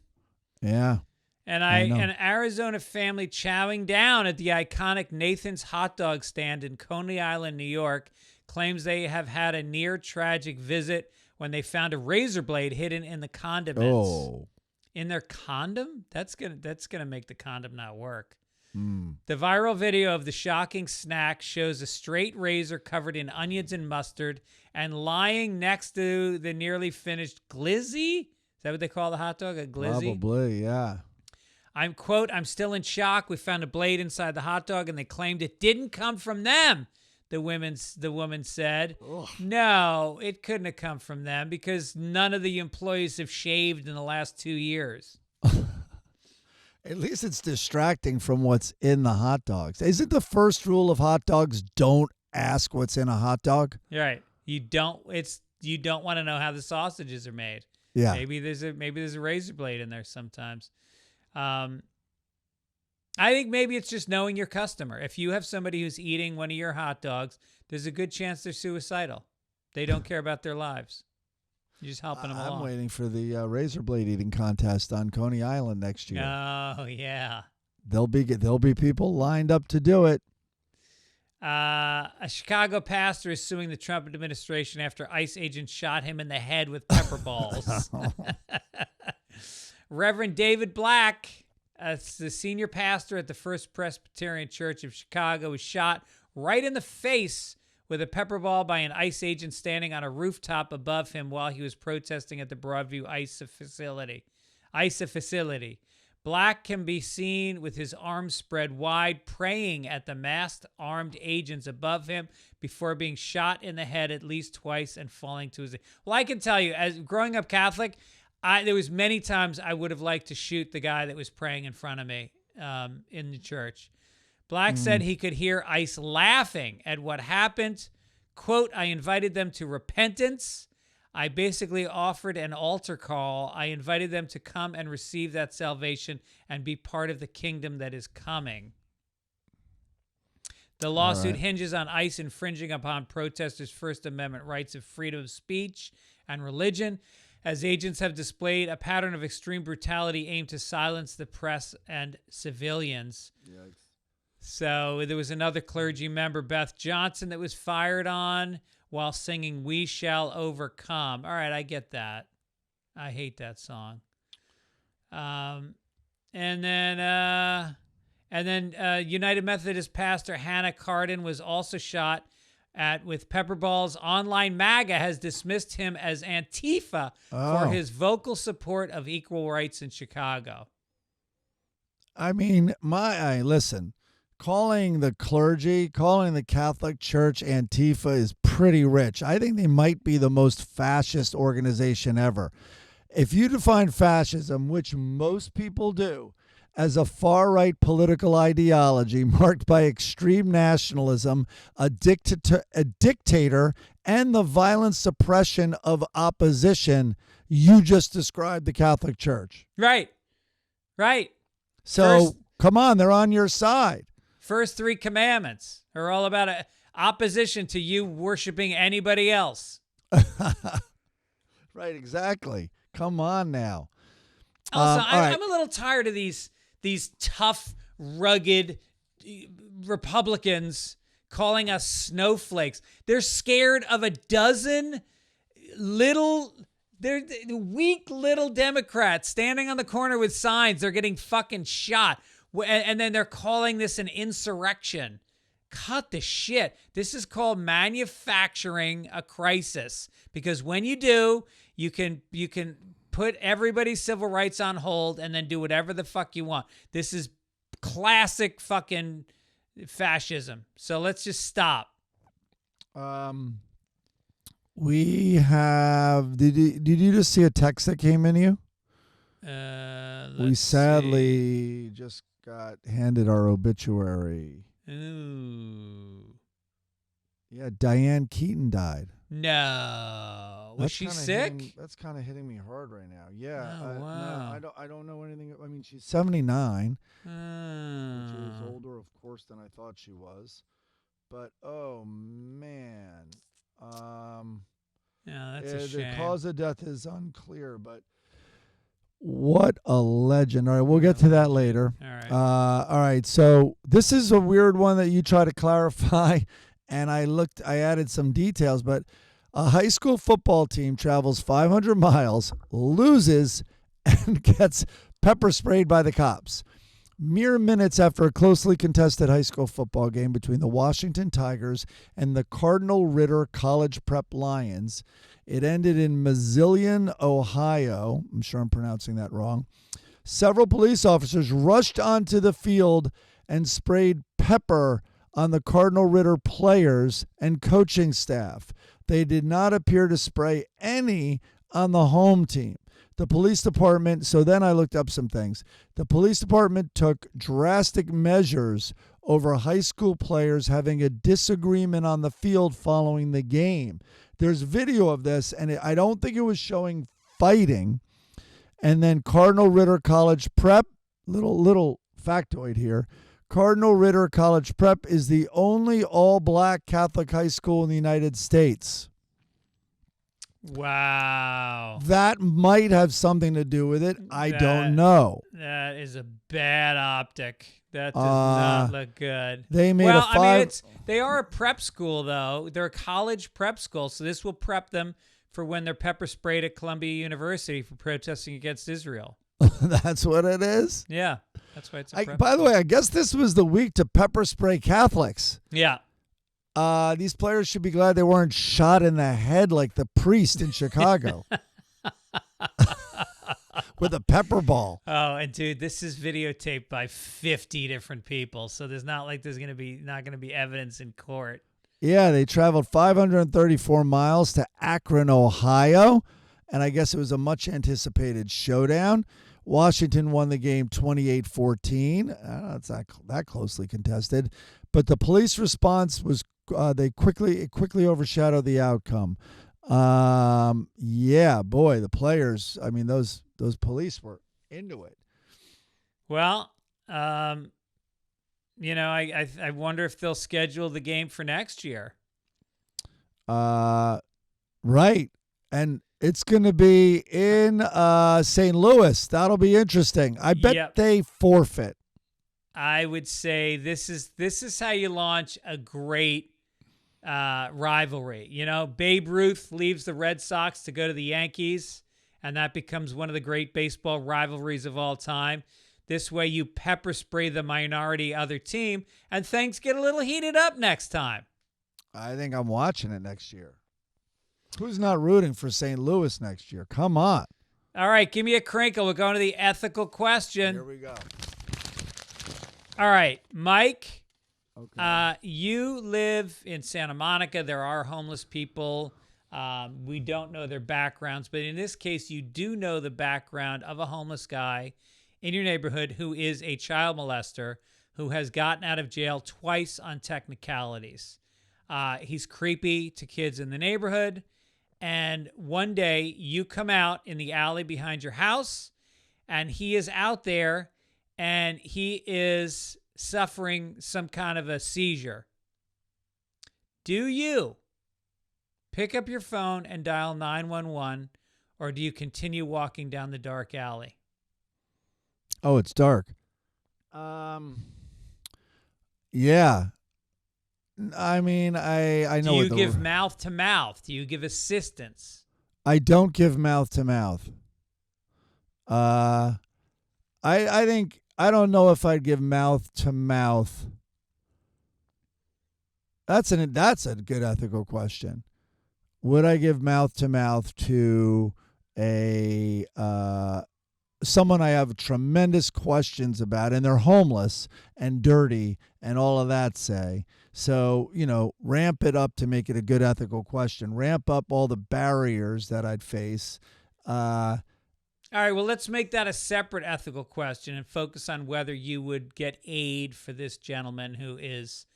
Yeah. And an Arizona family chowing down at the iconic Nathan's hot dog stand in Coney Island, New York, claims they have had a near tragic visit when they found a razor blade hidden in the condiments. Oh. In their condom? That's gonna make the condom not work. Mm. The viral video of the shocking snack shows a straight razor covered in onions and mustard and lying next to the nearly finished glizzy. Is that what they call the hot dog? A glizzy? Probably, yeah. I'm still in shock. We found a blade inside the hot dog and they claimed it didn't come from them. The woman said, Ugh. No, it couldn't have come from them because none of the employees have shaved in the last 2 years. At least it's distracting from what's in the hot dogs. Isn't the first rule of hot dogs don't ask what's in a hot dog? Right. You don't want to know how the sausages are made. Yeah. Maybe there's a razor blade in there sometimes. I think maybe it's just knowing your customer. If you have somebody who's eating one of your hot dogs, there's a good chance they're suicidal. They don't care about their lives. You're just helping them along. I'm waiting for the razor blade eating contest on Coney Island next year. Oh, yeah. There'll be people lined up to do it. A Chicago pastor is suing the Trump administration after ICE agents shot him in the head with pepper balls. Reverend David Black, the senior pastor at the First Presbyterian Church of Chicago, was shot right in the face with a pepper ball by an ICE agent standing on a rooftop above him while he was protesting at the Broadview ICE facility. Black can be seen with his arms spread wide, praying at the masked armed agents above him before being shot in the head at least twice and falling to his. Well, I can tell you, as growing up Catholic, there was many times I would have liked to shoot the guy that was praying in front of me in the church. Black said he could hear ICE laughing at what happened. Quote, I invited them to repentance. I basically offered an altar call. I invited them to come and receive that salvation and be part of the kingdom that is coming. The lawsuit hinges on ICE infringing upon protesters' First Amendment rights of freedom of speech and religion, as agents have displayed a pattern of extreme brutality aimed to silence the press and civilians. Yikes. So there was another clergy member, Beth Johnson, that was fired on while singing We Shall Overcome. All right, I get that. I hate that song. And then United Methodist pastor Hannah Cardin was also shot with pepper balls. Online MAGA has dismissed him as Antifa for his vocal support of equal rights in Chicago. I mean, listen. Calling the clergy, calling the Catholic Church Antifa is pretty rich. I think they might be the most fascist organization ever. If you define fascism, which most people do, as a far-right political ideology marked by extreme nationalism, a dictator, and the violent suppression of opposition, you just described the Catholic Church. Right. So, come on, they're on your side. First 3 commandments are all about opposition to you worshiping anybody else. Right, exactly. Come on now. Also, I'm a little tired of these tough, rugged Republicans calling us snowflakes. They're scared of a dozen they're weak little Democrats standing on the corner with signs. They're getting fucking shot. And then they're calling this an insurrection. Cut the shit. This is called manufacturing a crisis. Because when you do, you can put everybody's civil rights on hold and then do whatever the fuck you want. This is classic fucking fascism. So let's just stop. We have. Did you just see a text that came in to you? We sadly just got handed our obituary. Ooh. Yeah, Diane Keaton died. No. Was she sick? That's kind of hitting me hard right now. Yeah. Oh, wow. No, I don't know anything. I mean, she's 79, which is older, of course, than I thought she was. But oh man. Yeah, that's a shame. The cause of death is unclear, but What a legend. All right, we'll get to that later. All right. All right, so this is a weird one that you try to clarify, and I added some details, but a high school football team travels 500 miles, loses, and gets pepper sprayed by the cops. Mere minutes after a closely contested high school football game between the Washington Tigers and the Cardinal Ritter College Prep Lions, it ended in Massillon, Ohio. I'm sure I'm pronouncing that wrong. Several police officers rushed onto the field and sprayed pepper on the Cardinal Ritter players and coaching staff. They did not appear to spray any on the home team. The police department, so then I looked up some things. The police department took drastic measures over high school players having a disagreement on the field following the game. There's video of this, and I don't think it was showing fighting. And then Cardinal Ritter College Prep, little factoid here. Cardinal Ritter College Prep is the only all-black Catholic high school in the United States. Wow. That might have something to do with it. I don't know. That is a bad optic. That does not look good. They made they are a prep school, though. They're a college prep school, so this will prep them for when they're pepper sprayed at Columbia University for protesting against Israel. That's what it is? Yeah. That's why it's a prep By the school. way, I guess this was the week to pepper spray Catholics. Yeah. These players should be glad they weren't shot in the head like the priest in Chicago with a pepper ball. Oh, and dude, this is videotaped by 50 different people, so there's not like there's not gonna be evidence in court. Yeah, they traveled 534 miles to Akron, Ohio, and I guess it was a much anticipated showdown. Washington won the game 28-14. It's not that closely contested, but the police response was it quickly overshadowed the outcome. Yeah, boy, the players. I mean, those police were into it. Well, I wonder if they'll schedule the game for next year. Right, and it's going to be in St. Louis. That'll be interesting. I bet they forfeit. I would say this is how you launch a great rivalry. You know, Babe Ruth leaves the Red Sox to go to the Yankees, and that becomes one of the great baseball rivalries of all time. This way you pepper spray the minority other team, and things get a little heated up next time. I think I'm watching it next year. Who's not rooting for St. Louis next year? Come on. All right, give me a crinkle. We're going to the ethical question. Here we go. All right, Mike, Okay. you live in Santa Monica. There are homeless people. We don't know their backgrounds, but in this case, you do know the background of a homeless guy in your neighborhood who is a child molester who has gotten out of jail twice on technicalities. He's creepy to kids in the neighborhood. And one day you come out in the alley behind your house and he is out there and he is suffering some kind of a seizure. Do you pick up your phone and dial 911, or do you continue walking down the dark alley? Oh, it's dark. Yeah. I mean, I know. Do you give mouth to mouth? Do you give assistance? I don't give mouth to mouth. I think I don't know if I'd give mouth to mouth. That's a good ethical question. Would I give mouth to mouth to a someone I have tremendous questions about, and they're homeless and dirty and all of that, say? So, ramp it up to make it a good ethical question. Ramp up all the barriers that I'd face. All right, well, let's make that a separate ethical question and focus on whether you would get aid for this gentleman who is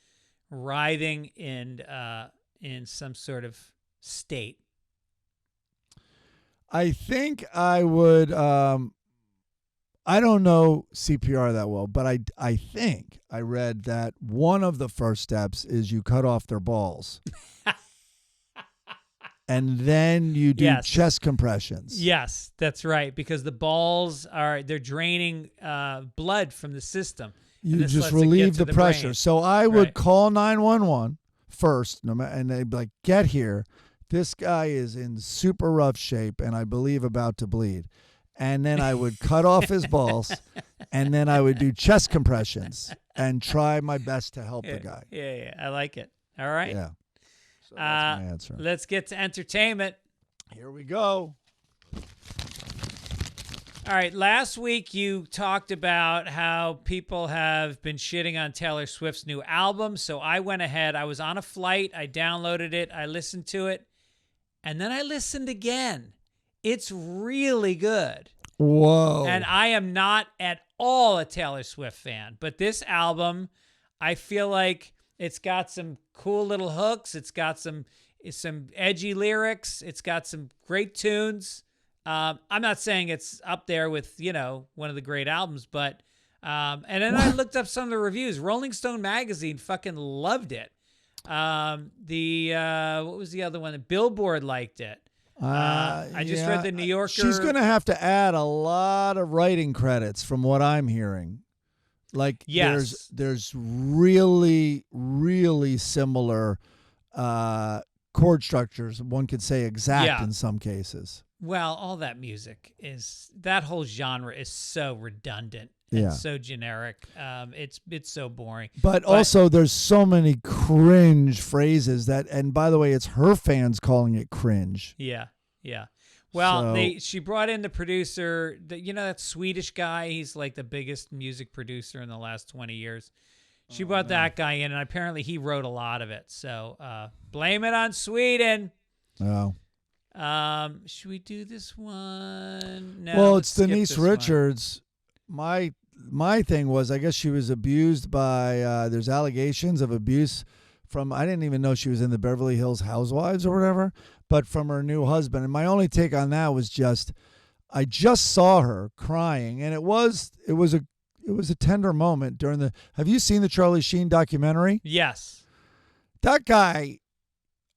writhing in some sort of state. I think I would. I don't know CPR that well, but I think I read that one of the first steps is you cut off their balls. and then you do chest compressions. Yes, that's right, because the balls they're draining blood from the system. You just relieve the pressure. Brain. So I would call 911 first, and they'd be like, get here. This guy is in super rough shape and I believe about to bleed. And then I would cut off his balls, and then I would do chest compressions and try my best to help the guy. Yeah, I like it. All right. Yeah. So that's my answer. Let's get to entertainment. Here we go. All right, last week you talked about how people have been shitting on Taylor Swift's new album, so I went ahead. I was on a flight. I downloaded it. I listened to it, and then I listened again. It's really good. Whoa. And I am not at all a Taylor Swift fan, but this album, I feel like it's got some cool little hooks. It's got some edgy lyrics. It's got some great tunes. I'm not saying it's up there with, one of the great albums, but and then I looked up some of the reviews. Rolling Stone magazine fucking loved it. What was the other one? Billboard liked it. I just read the New Yorker. She's going to have to add a lot of writing credits from what I'm hearing. Like, yes. there's really, really similar chord structures. One could say exact in some cases. Well, all that music that whole genre is so redundant and so generic. It's so boring. But also there's so many cringe phrases and by the way, it's her fans calling it cringe. Yeah. Well, she brought in the producer, that Swedish guy. He's like the biggest music producer in the last 20 years. She brought that guy in, and apparently he wrote a lot of it. So blame it on Sweden. Oh. Should we do this one? No. Well, it's Denise Richards. My thing was, I guess she was abused by. There's allegations of abuse from. I didn't even know she was in the Beverly Hills Housewives or whatever, but from her new husband. And my only take on that was I just saw her crying, and it was a tender moment during the. Have you seen the Charlie Sheen documentary? Yes. That guy.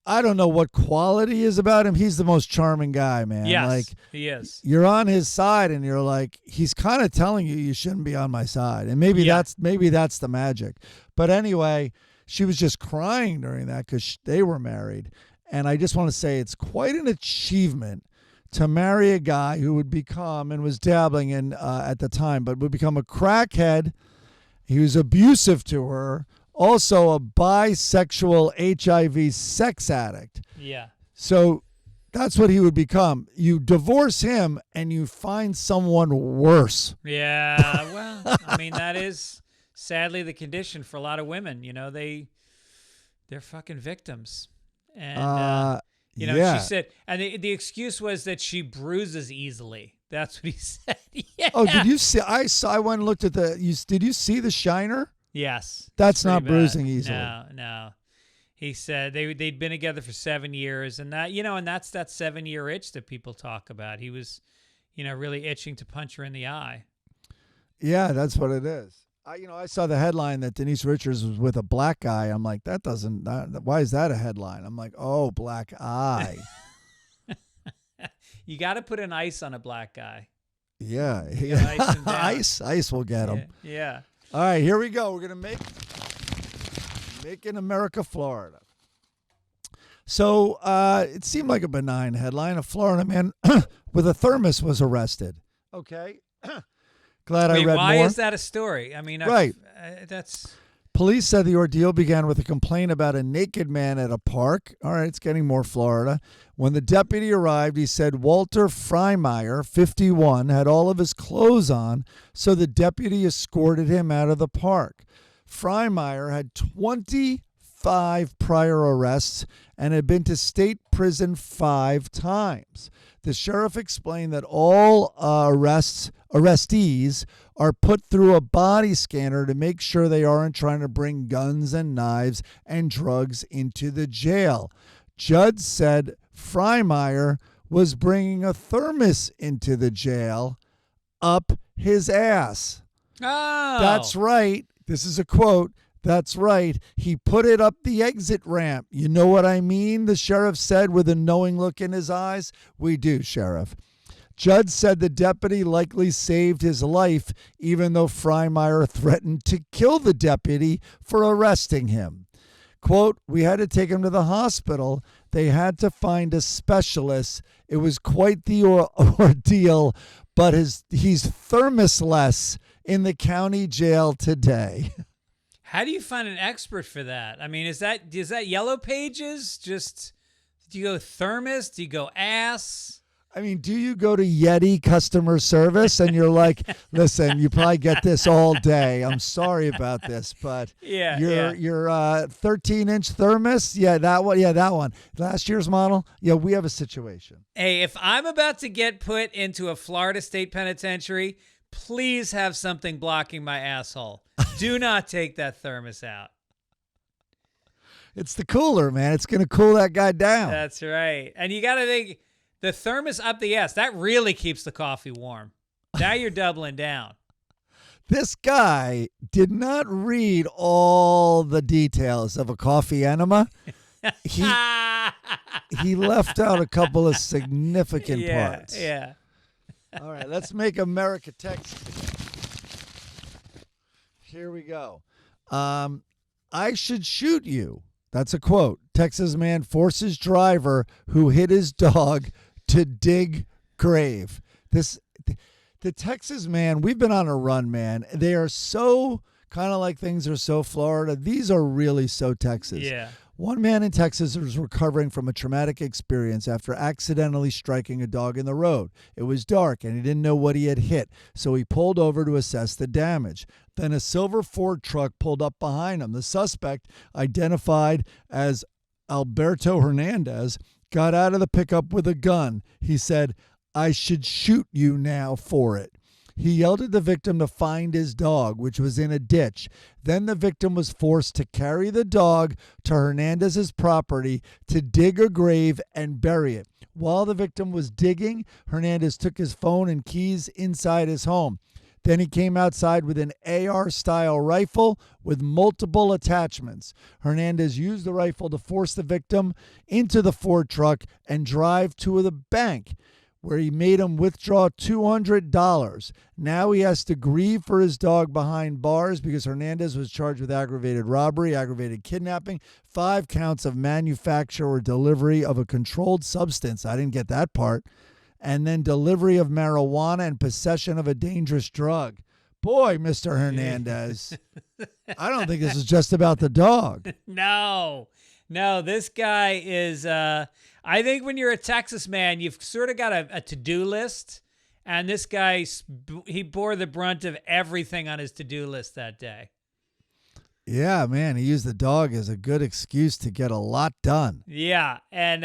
I don't know what quality is about him. He's the most charming guy, man. Yes, he is. You're on his side, and you're like, he's kind of telling you shouldn't be on my side, and maybe that's the magic. But anyway, she was just crying during that because they were married, and I just want to say it's quite an achievement to marry a guy who would become and was dabbling in at the time, but would become a crackhead. He was abusive to her. Also a bisexual HIV sex addict. Yeah. So that's what he would become. You divorce him and you find someone worse. Yeah. Well, I mean, that is sadly the condition for a lot of women. They're fucking victims. And, she said, and the excuse was that she bruises easily. That's what he said. Yeah. Oh, did you see? I went and looked at did you see The Shiner? Yes. That's not bruising easily. No. He said they'd been together for 7 years, and that and that's that 7-year itch that people talk about. He was, really itching to punch her in the eye. Yeah, that's what it is. I saw the headline that Denise Richards was with a black guy. I'm like, why is that a headline? I'm like, oh, black eye. You got to put an ice on a black guy. Yeah. Ice him down. Ice will get him. Yeah. All right, here we go. We're going to make in America, Florida. So it seemed like a benign headline. A Florida man with a thermos was arrested. Okay. Glad I read more. Why is that a story? I mean, right. That's... Police said the ordeal began with a complaint about a naked man at a park. All right, it's getting more Florida. When the deputy arrived, he said Walter Freimeyer, 51, had all of his clothes on, so the deputy escorted him out of the park. Freimeyer had 25 prior arrests and had been to state prison 5 times. The sheriff explained that all arrestees are put through a body scanner to make sure they aren't trying to bring guns and knives and drugs into the jail. Judd said Freimeyer was bringing a thermos into the jail up his ass. Oh. That's right. This is a quote. That's right. He put it up the exit ramp. You know what I mean? The sheriff said with a knowing look in his eyes. We do, Sheriff. Judd said the deputy likely saved his life, even though Freimeyer threatened to kill the deputy for arresting him. Quote, we had to take him to the hospital. They had to find a specialist. It was quite the ordeal, but he's thermosless in the county jail today. How do you find an expert for that? I mean, is that Yellow Pages? Just, do you go thermos? Do you go ass? I mean, do you go to Yeti customer service and you're like, listen, you probably get this all day. I'm sorry about this, but your 13-inch thermos, that one. Last year's model, we have a situation. Hey, if I'm about to get put into a Florida State Penitentiary, please have something blocking my asshole. Do not take that thermos out. It's the cooler, man. It's going to cool that guy down. That's right. And you got to think, the thermos up the ass, that really keeps the coffee warm. Now you're doubling down. This guy did not read all the details of a coffee enema. He left out a couple of significant parts. Yeah. All right, let's make America Texas. Here we go. I should shoot you. That's a quote. Texas man forces driver who hit his dog to dig grave. The Texas man, we've been on a run, man. They are so kind of like things are so Florida. These are really so Texas. Yeah. One man in Texas was recovering from a traumatic experience after accidentally striking a dog in the road. It was dark and he didn't know what he had hit, so he pulled over to assess the damage. Then a silver Ford truck pulled up behind him. The suspect, identified as Alberto Hernandez, got out of the pickup with a gun. He said, I should shoot you now for it. He yelled at the victim to find his dog, which was in a ditch. Then the victim was forced to carry the dog to Hernandez's property to dig a grave and bury it. While the victim was digging, Hernandez took his phone and keys inside his home. Then he came outside with an AR-style rifle with multiple attachments. Hernandez used the rifle to force the victim into the Ford truck and drive to the bank, where he made him withdraw $200. Now he has to grieve for his dog behind bars because Hernandez was charged with aggravated robbery, aggravated kidnapping, 5 counts of manufacture or delivery of a controlled substance. I didn't get that part. And then delivery of marijuana and possession of a dangerous drug. Boy, Mr. Hernandez, I don't think this is just about the dog. No, this guy is, I think when you're a Texas man, you've sort of got a to-do list, and this guy, he bore the brunt of everything on his to-do list that day. Yeah, man, he used the dog as a good excuse to get a lot done. Yeah, and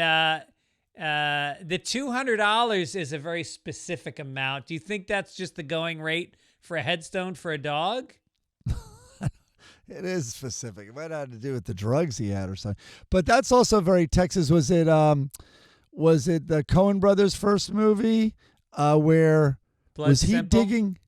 the $200 is a very specific amount. Do you think that's just the going rate for a headstone for a dog? It is specific. It might have to do with the drugs he had or something. But that's also very Texas. Was it the Coen brothers' first movie where Blood was he Simple? digging?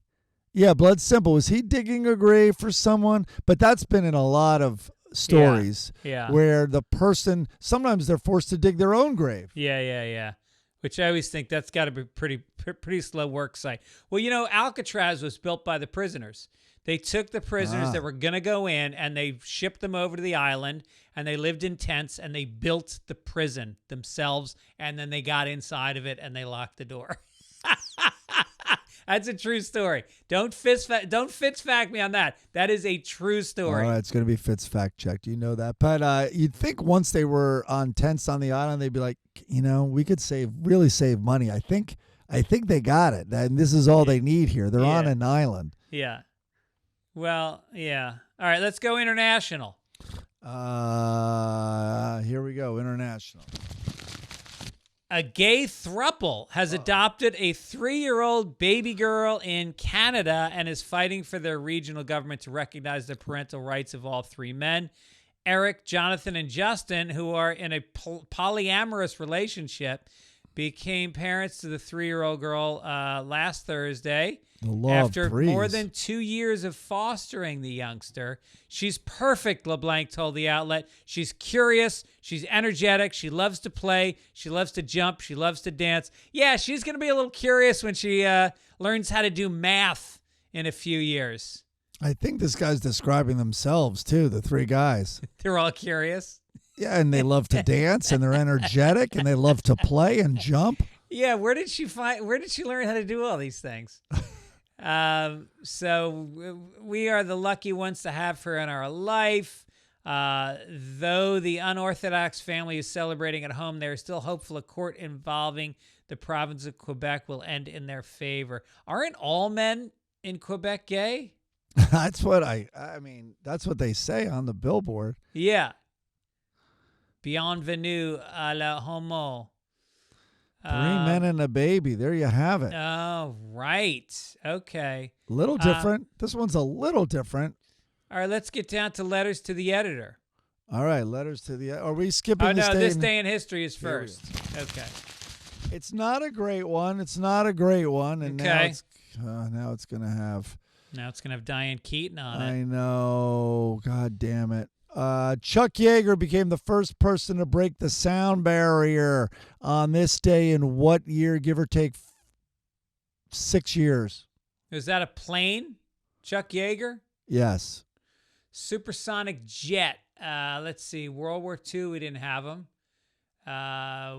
Yeah, Blood Simple. Was he digging a grave for someone? But that's been in a lot of stories where the person, sometimes they're forced to dig their own grave. Yeah. Which I always think that's got to be pretty slow work site. Well, you know, Alcatraz was built by the prisoners. They took the prisoners that were going to go in and they shipped them over to the island and they lived in tents and they built the prison themselves and then they got inside of it and they locked the door. That's a true story. Don't Fitz-fact me on that. That is a true story. All right, it's going to be Fitz-fact checked. You know that. But you'd think once they were on tents on the island, they'd be like, we could really save money. I think they got it. And this is all they need here. They're on an island. Yeah. Well, yeah. All right, let's go international. Here we go, international. A gay throuple has adopted a 3-year-old baby girl in Canada and is fighting for their regional government to recognize the parental rights of all 3 men. Eric, Jonathan, and Justin, who are in a polyamorous relationship, became parents to the 3-year-old girl last Thursday. The law After of threes. more than 2 years of fostering the youngster. She's perfect, LeBlanc told the outlet. She's curious. She's energetic. She loves to play. She loves to jump. She loves to dance. Yeah, she's going to be a little curious when she learns how to do math in a few years. I think this guy's describing themselves, too, the 3 guys. They're all curious. Yeah, and they love to dance, and they're energetic, and they love to play and jump. Yeah, where did she learn how to do all these things? So we are the lucky ones to have her in our life. Though the unorthodox family is celebrating at home, they are still hopeful a court involving the province of Quebec will end in their favor. Aren't all men in Quebec gay? That's what I mean, that's what they say on the billboard. Yeah. Bienvenue à la homo. 3 men and a baby. There you have it. Oh, right. Okay. A little different. This one's a little different. All right, let's get down to letters to the editor. All right, letters to the... Are we skipping this day in history is first. Okay. It's not a great one. It's not a great one. And okay. Now it's going to have... Now it's going to have Diane Keaton on it. I know. God damn it. Chuck Yeager became the first person to break the sound barrier on this day in what year, give or take 6 years? Is that a plane? Chuck Yeager? Yes. Supersonic jet. Let's see. World War II, we didn't have him.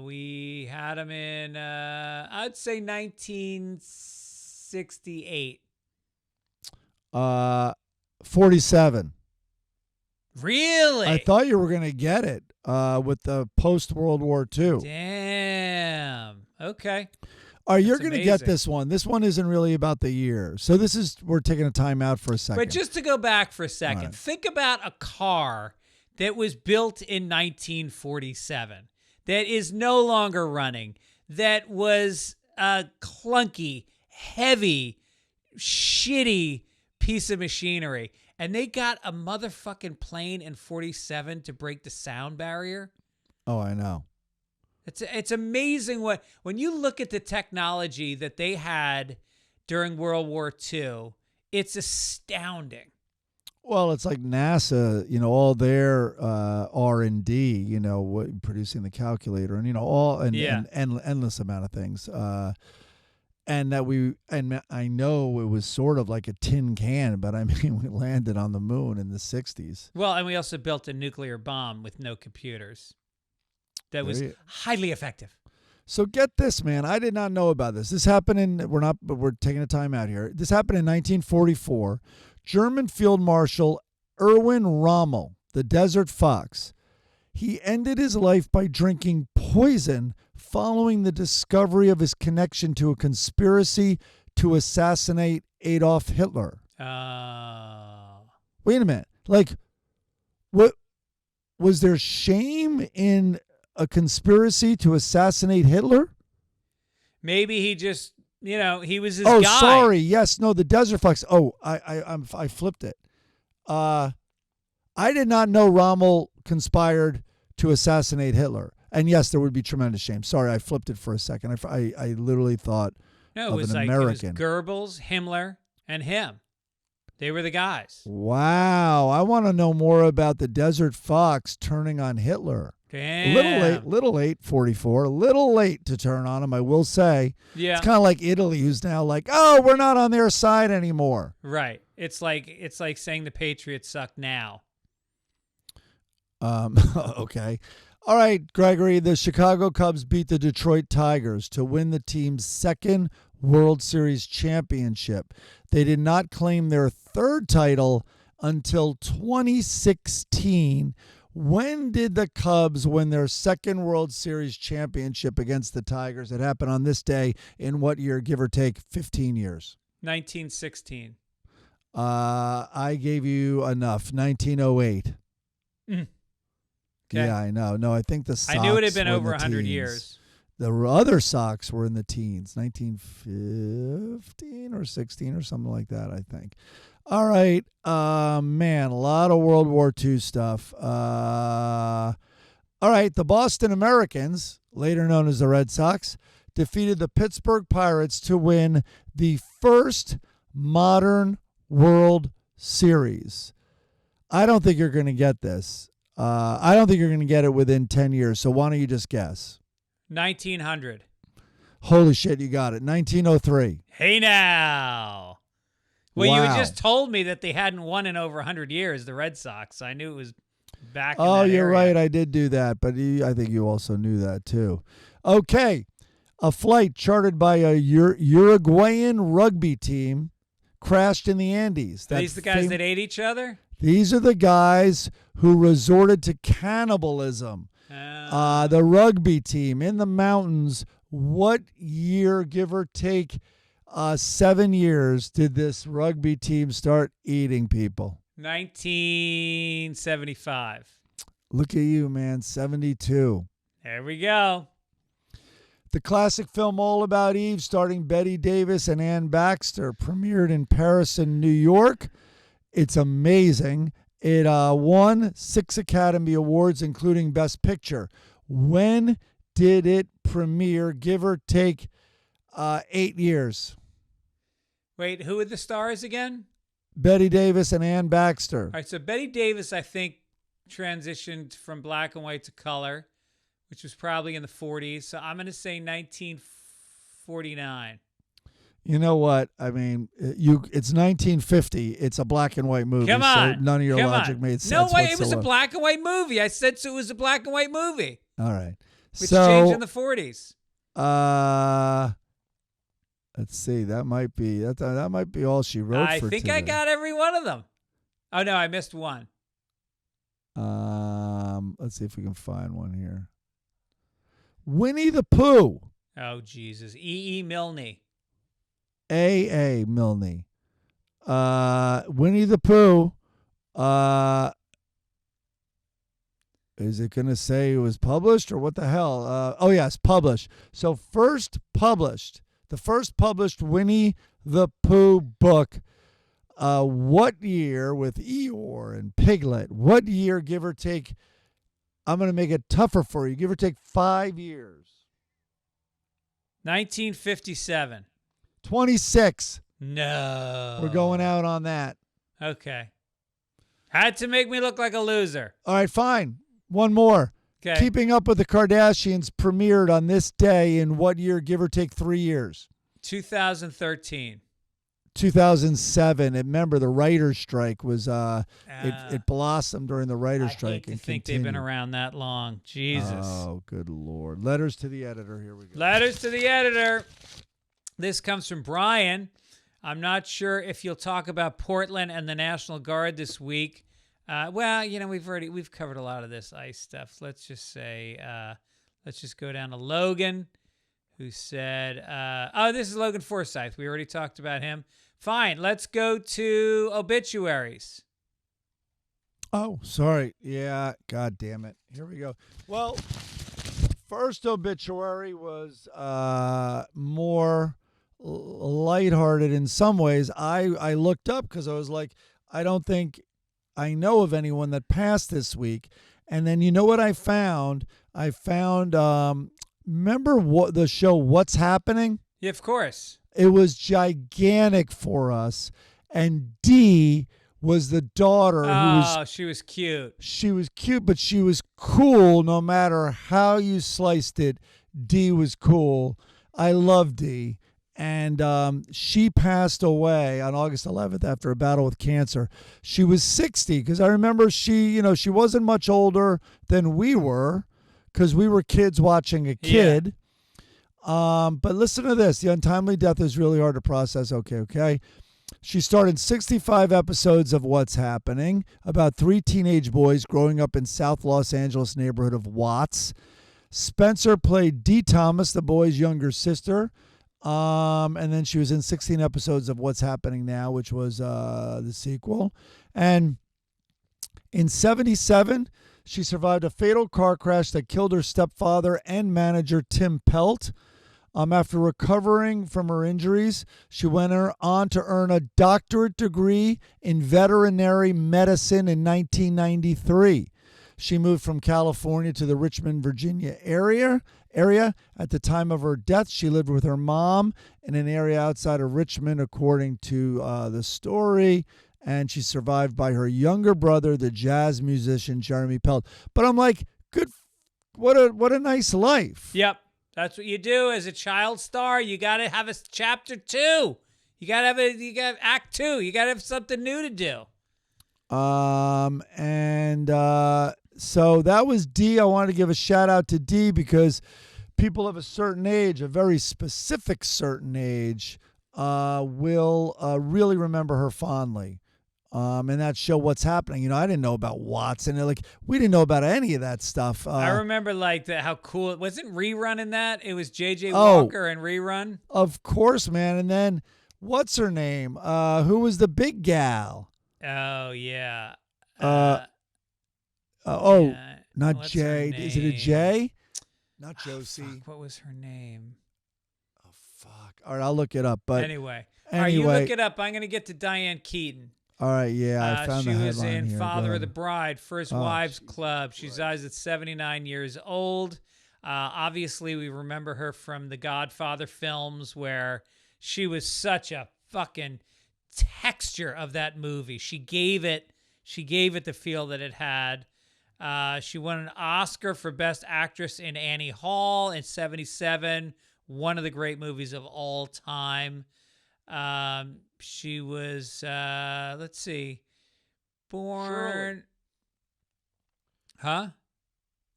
We had him in, I'd say 1968. 47. Really? I thought you were going to get it with the post-World War II. Damn. Okay. All right, you're going to get this one. This one isn't really about the year. So we're taking a time out for a second. But just to go back for a second, right. Think about a car that was built in 1947 that is no longer running, that was a clunky, heavy, shitty piece of machinery. And they got a motherfucking plane in 47 to break the sound barrier. Oh, I know. It's amazing when you look at the technology that they had during World War II, it's astounding. Well, it's like NASA, all their R&D, producing the calculator and, and endless amount of things. And I know it was sort of like a tin can, but I mean, we landed on the moon in the 60s. Well, and we also built a nuclear bomb with no computers. That was highly effective. So get this, man. I did not know about this. This happened we're taking a time out here. This happened in 1944. German Field Marshal Erwin Rommel, the Desert Fox, he ended his life by drinking poison following the discovery of his connection to a conspiracy to assassinate Adolf Hitler. Wait a minute. Like, what was there shame in a conspiracy to assassinate Hitler? Maybe he just, he was his guy. Oh, sorry. Yes, no, the Desert Fox. Oh, I flipped it. I did not know Rommel conspired to assassinate Hitler. And yes, there would be tremendous shame. Sorry, I flipped it for a second. I literally thought of an American. It was Goebbels, Himmler, and him. They were the guys. Wow. I want to know more about the Desert Fox turning on Hitler. Damn. Little late, 44. A little late to turn on him, I will say. Yeah. It's kind of like Italy, who's now like, oh, we're not on their side anymore. Right. It's like saying the Patriots suck now. Okay. All right, Gregory, the Chicago Cubs beat the Detroit Tigers to win the team's second World Series championship. They did not claim their third title until 2016. When did the Cubs win their second World Series championship against the Tigers? It happened on this day in what year, give or take 15 years? 1916. I gave you enough. 1908. Okay. Yeah, I know. No, I think the Sox I knew it had been over 100 years. The other Sox were in the teens, 1915 or 16 or something like that, I think. All right. Man, a lot of World War II stuff. All right, the Boston Americans later known as the Red Sox, defeated the Pittsburgh Pirates to win the first modern World Series. I don't think you're going to get this. I don't think you're going to get it within 10 years. So why don't you just guess? 1900. Holy shit, you got it. 1903. Hey now. Well, wow. You had just told me that they hadn't won in over 100 yeyears, the Red Sox. So I knew it was back in that you're area. right. I did do that, but I think you also knew that too. Okay. A flight chartered by a Uruguayan rugby team crashed in the Andes. Are these the guys that ate each other? These are the guys who resorted to cannibalism. The rugby team in the mountains. What year, give or take 7 years, did this rugby team start eating people? 1975. Look at you, man. 72. There we go. The classic film All About Eve, starring Bette Davis and Ann Baxter, premiered in Paris and New York. It's amazing. It won 6 Academy Awards, including Best Picture. When did it premiere, give or take 8 years? Wait, who are the stars again? Bette Davis and Ann Baxter. All right, so Bette Davis, I think, transitioned from black and white to color, which was probably in the 40s. So I'm going to say 1949. You know what? I mean, it's 1950. It's a black and white movie. Come on. So none of your logic made sense. No way. Whatsoever. It was a black and white movie. I said so it was a black and white movie. All right. Which changed in the 40s. Let's see. That might be all she wrote for I think today. I got every one of them. Oh, no, I missed one. Let's see if we can find one here. Winnie the Pooh. Oh, Jesus. E. Milne. A. Milne. Winnie the Pooh. Is it going to say it was published or what the hell? Oh, yes, published. So the first published Winnie the Pooh book. What year, with Eeyore and Piglet, what year, give or take, I'm going to make it tougher for you, give or take 5 years. 1957. 26. No. We're going out on that. Okay. Had to make me look like a loser. All right, fine. One more. Okay. Keeping Up with the Kardashians premiered on this day in what year, give or take 3 years? 2013. 2007. And remember, the writer's strike was it blossomed during the writer's strike. I think they've been around that long. Jesus. Oh, good Lord. Letters to the editor. Here we go. Letters to the editor. This comes from Brian. I'm not sure if you'll talk about Portland and the National Guard this week. Well, you know, we've covered a lot of this ICE stuff. Let's just say, let's just go down to Logan, who said, this is Logan Forsythe. We already talked about him. Fine. Let's go to obituaries. Oh, sorry. Yeah. God damn it. Here we go. Well, first obituary was more lighthearted in some ways. I looked up because I was like, I don't think I know of anyone that passed this week. And then you know what I found? Remember what the show What's Happening? Yeah, of course. It was gigantic for us. And Dee was the daughter. She was cute. She was cute, but she was cool no matter how you sliced it. Dee was cool. I love Dee. And she passed away on August 11th after a battle with cancer. She was 60 because I remember she wasn't much older than we were because we were kids watching a kid. Yeah. But listen to this. The untimely death is really hard to process. Okay. She starred in 65 episodes of What's Happening, about 3 teenage boys growing up in South Los Angeles neighborhood of Watts. Spencer played Dee Thomas, the boy's younger sister. And then she was in 16 episodes of What's Happening Now, which was the sequel. And in 1977, she survived a fatal car crash that killed her stepfather and manager, Tim Pelt. After recovering from her injuries, she went on to earn a doctorate degree in veterinary medicine in 1993. She moved from California to the Richmond, Virginia area. At the time of her death, she lived with her mom in an area outside of Richmond, according to the story. And she's survived by her younger brother, the jazz musician Jeremy Pelt. But I'm like, good. What a nice life. Yep. That's what you do as a child star. You got to have a chapter 2. You got to act 2. You got to have something new to do. So that was Dee. I wanted to give a shout out to Dee because people of a certain age, a very specific certain age, will really remember her fondly. And that show, What's Happening. I didn't know about Watson. We didn't know about any of that stuff. I remember how cool it wasn't. Rerun in that. It was J.J. Walker and Rerun. Of course, man. And then what's her name? Who was the big gal? Oh yeah. Not Jay. Is it a J? Not Josie. Fuck, what was her name? Oh fuck. All right, I'll look it up. But anyway. All right, you look it up. I'm gonna get to Diane Keaton. All right, yeah, I found the headline here. She was in Father of the Bride, First Wives Club. She dies at 79 years old. Obviously, we remember her from the Godfather films, where she was such a fucking texture of that movie. She gave it the feel that it had. She won an Oscar for Best Actress in Annie Hall in 1977, one of the great movies of all time. She was, let's see, born.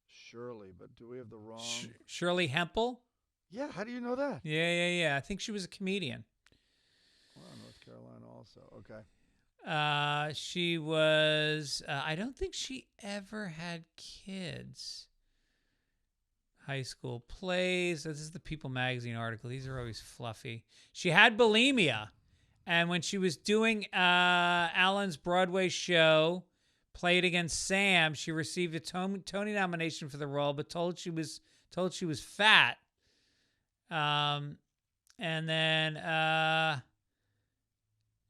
Shirley, but do we have the wrong? Shirley Hempel? Yeah, how do you know that? Yeah. I think she was a comedian. Wow, North Carolina also. Okay. She was, I don't think she ever had kids. High school plays. This is the People magazine article. These are always fluffy. She had bulimia. And when she was doing Alan's Broadway show, Played Against Sam, she received a Tony nomination for the role, but told she was fat. And then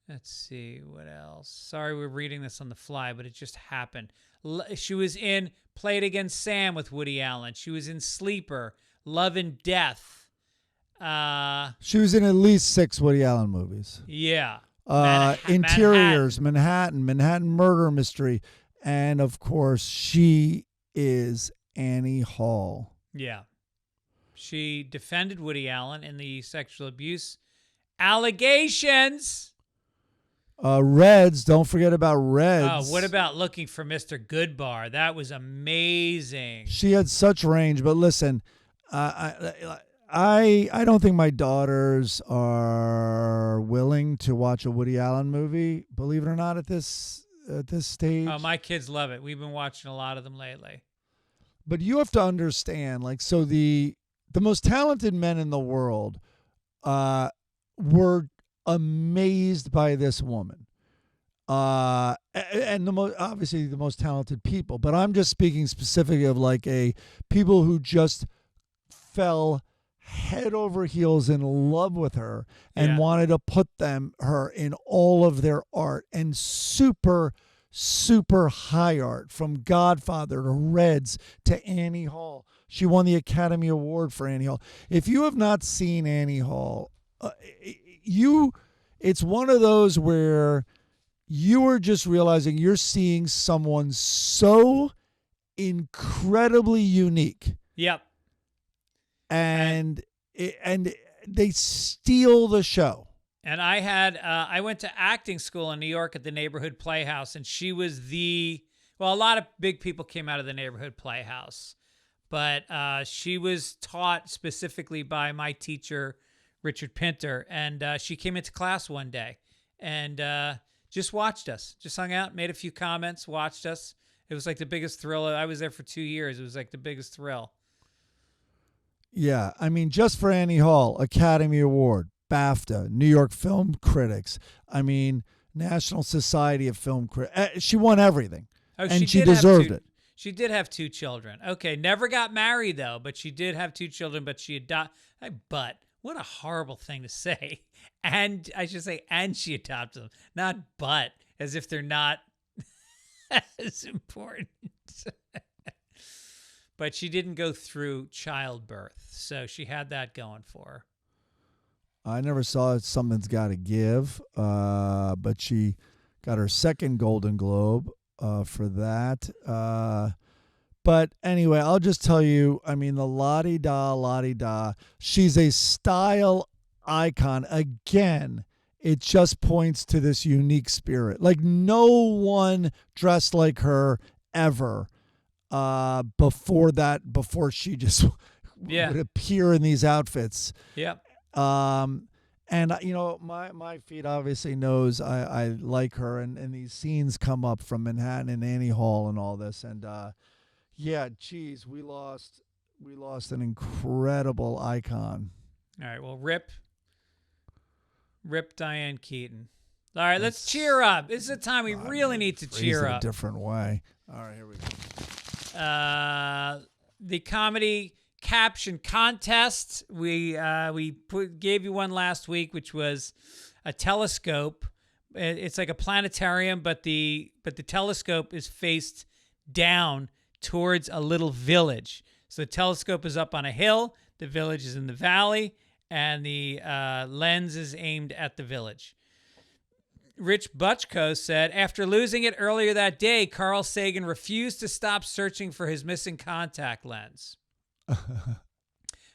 let's see what else. Sorry, we're reading this on the fly, but it just happened. She was in Played Against Sam with Woody Allen. She was in Sleeper, Love and Death. She was in at least 6 Woody Allen movies. Yeah. Interiors, Manhattan Murder Mystery, and of course, she is Annie Hall. Yeah. She defended Woody Allen in the sexual abuse allegations. Reds, don't forget about Reds. What about Looking for Mr. Goodbar? That was amazing. She had such range, but listen, I don't think my daughters are willing to watch a Woody Allen movie, believe it or not, at this stage. Oh, my kids love it. We've been watching a lot of them lately. But you have to understand, so the most talented men in the world were amazed by this woman. And obviously the most talented people, but I'm just speaking specifically of people who just fell head over heels in love with her and wanted to put her in all of their art, and super high art, from Godfather to Reds to Annie Hall. She won the Academy Award for Annie Hall. If you have not seen Annie Hall, it's one of those where you are just realizing you're seeing someone so incredibly unique. Yep. And they steal the show. And I went to acting school in New York at the Neighborhood Playhouse, and she was a lot of big people came out of the Neighborhood Playhouse, but she was taught specifically by my teacher, Richard Pinter, and she came into class one day and just watched us, just hung out, made a few comments, watched us. It was like the biggest thrill. I was there for 2 years. It was like the biggest thrill. Yeah, I mean, just for Annie Hall, Academy Award, BAFTA, New York Film Critics, National Society of Film Critics. She won everything, and she deserved it. She did have 2 children. Okay, never got married, though, but she did have 2 children, but she But what a horrible thing to say. And I should say, and she adopted them, not but, as if they're not as important. but she didn't go through childbirth. So she had that going for her. I never saw Something's Gotta Give, but she got her second Golden Globe for that. But anyway, I'll just tell you, I mean, the la-di-da, she's a style icon. Again, it just points to this unique spirit. Like no one dressed like her ever before she just would appear in these outfits. Yep. And my feed obviously knows I like her, and these scenes come up from Manhattan and Annie Hall and all this, and geez, we lost an incredible icon. All right, well, rip Diane Keaton. All right, let's cheer up. This is a time we really need to cheer up. A different way. All right, here we go. The comedy caption contest. We gave you one last week, which was a telescope. It's like a planetarium, but the telescope is faced down towards a little village. So the telescope is up on a hill, the village is in the valley, and the lens is aimed at the village. Rich Butchko said, after losing it earlier that day, Carl Sagan refused to stop searching for his missing contact lens.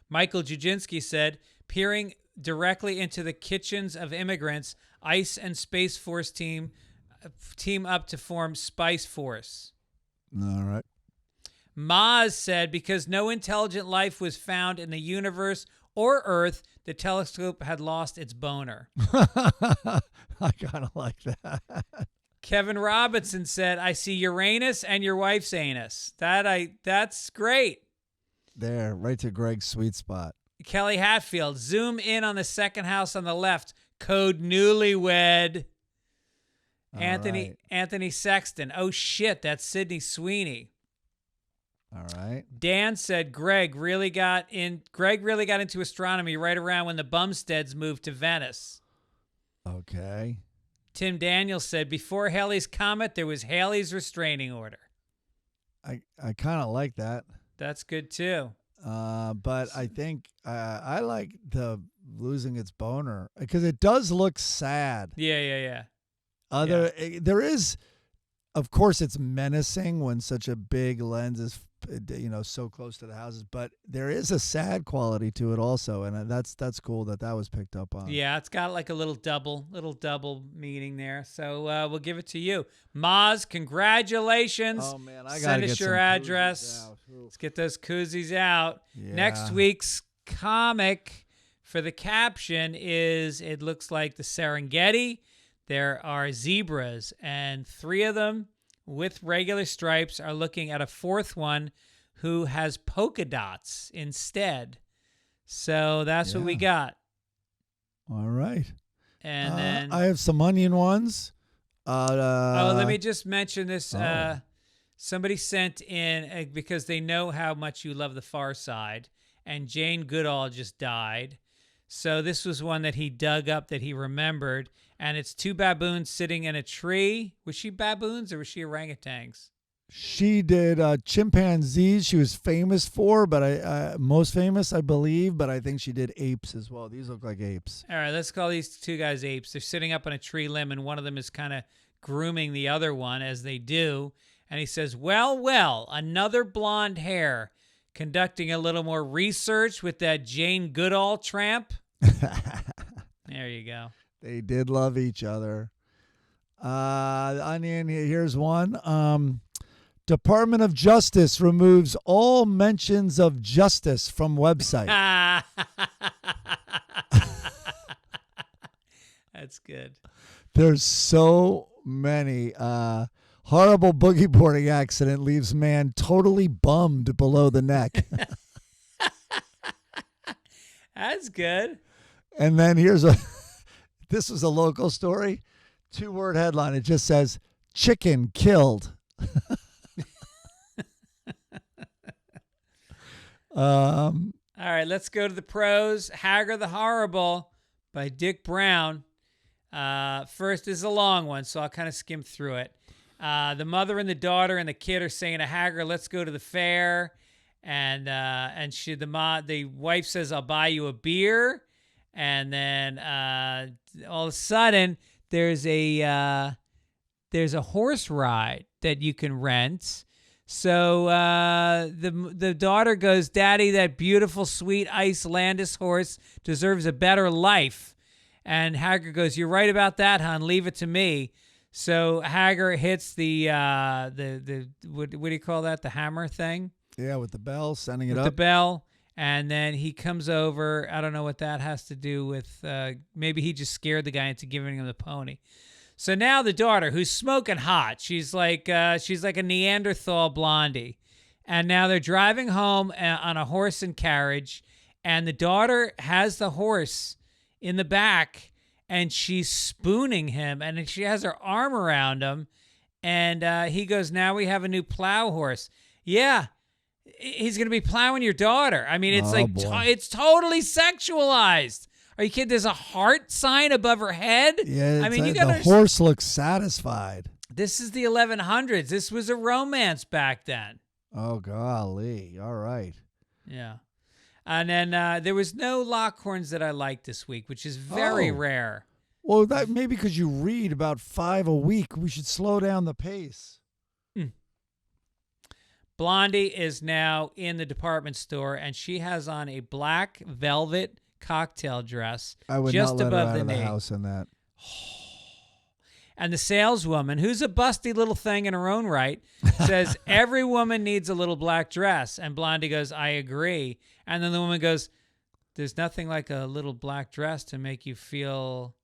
Michael Jujinski said, peering directly into the kitchens of immigrants, ICE and Space Force team up to form Spice Force. All right. Maz said, because no intelligent life was found in the universe or Earth, the telescope had lost its boner. I kind of like that. Kevin Robinson said, I see Uranus and your wife's anus. That's great. There, right to Greg's sweet spot. Kelly Hatfield, zoom in on the second house on the left. Code newlywed. Anthony Sexton. Oh shit, that's Sydney Sweeney. All right. Dan said Greg really got into astronomy right around when the Bumsteads moved to Venice. Okay. Tim Daniels said before Halley's Comet, there was Halley's restraining order. I kind of like that. That's good too. But I think I like the losing its boner because it does look sad. Yeah. There is, of course, it's menacing when such a big lens is, so close to the houses. But there is a sad quality to it also, and that's cool that was picked up on. Yeah, it's got like a little double meaning there. So we'll give it to you, Maz. Congratulations. Oh man, I gotta send get us your address. Let's get those koozies out. Yeah. Next week's comic for the caption is, it looks like the Serengeti. There are zebras, and 3 of them with regular stripes are looking at a 4th one who has polka dots instead. So that's what we got. All right. And then I have some onion ones. let me just mention this. Somebody sent in, because they know how much you love The Far Side, and Jane Goodall just died. So this was one that he dug up that he remembered, and it's 2 baboons sitting in a tree. Was she baboons or was she orangutans? She did chimpanzees. She was famous for, but most famous, I believe. But I think she did apes as well. These look like apes. All right, let's call these 2 guys apes. They're sitting up on a tree limb, and one of them is kind of grooming the other one, as they do. And he says, well, another blonde hair. Conducting a little more research with that Jane Goodall tramp. There you go. They did love each other. Onion, here's one. Department of Justice removes all mentions of justice from website. That's good. There's so many. Horrible boogie boarding accident leaves man totally bummed below the neck. That's good. And then this was a local story. 2-word headline. It just says, chicken killed. All right, let's go to the pros. Hagar the Horrible by Dick Brown. First, this is a long one, so I'll kind of skim through it. The mother and the daughter and the kid are saying to Hagar, let's go to the fair. and the wife says, "I'll buy you a beer," and then all of a sudden there's a horse ride that you can rent. So the daughter goes, "Daddy, that beautiful, sweet Icelandic horse deserves a better life." And Hagar goes, "You're right about that, hon. Leave it to me." So Hagar hits the what do you call that? The hammer thing? Yeah, with the bell, sending it up. The bell. And then he comes over. I don't know what that has to do with. Maybe he just scared the guy into giving him the pony. So now the daughter, who's smoking hot, she's like a Neanderthal blondie, and now they're driving home on a horse and carriage, and the daughter has the horse in the back, and she's spooning him, and she has her arm around him, and he goes, "Now we have a new plow horse." Yeah, he's gonna be plowing your daughter. I mean, it's it's totally sexualized. Are you kidding? There's a heart sign above her head. Yeah, I mean, the horse looks satisfied. This is the 1100s. This was a romance back then. Oh, golly. All right. Yeah. And then there was no Lockhorns that I liked this week, which is very rare. Well, that maybe because you read about 5 a week. We should slow down the pace. Blondie is now in the department store, and she has on a black velvet cocktail dress just above the knee. The house in that. And the saleswoman, who's a busty little thing in her own right, says, "Every woman needs a little black dress." And Blondie goes, "I agree." And then the woman goes, "There's nothing like a little black dress to make you feel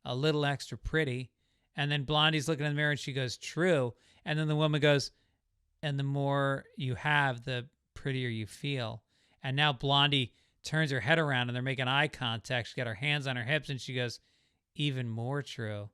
a little extra pretty." And then Blondie's looking in the mirror and she goes, "True." And then the woman goes, "And the more you have, the prettier you feel." And now Blondie turns her head around and they're making eye contact. She's got her hands on her hips and she goes, "Even more true."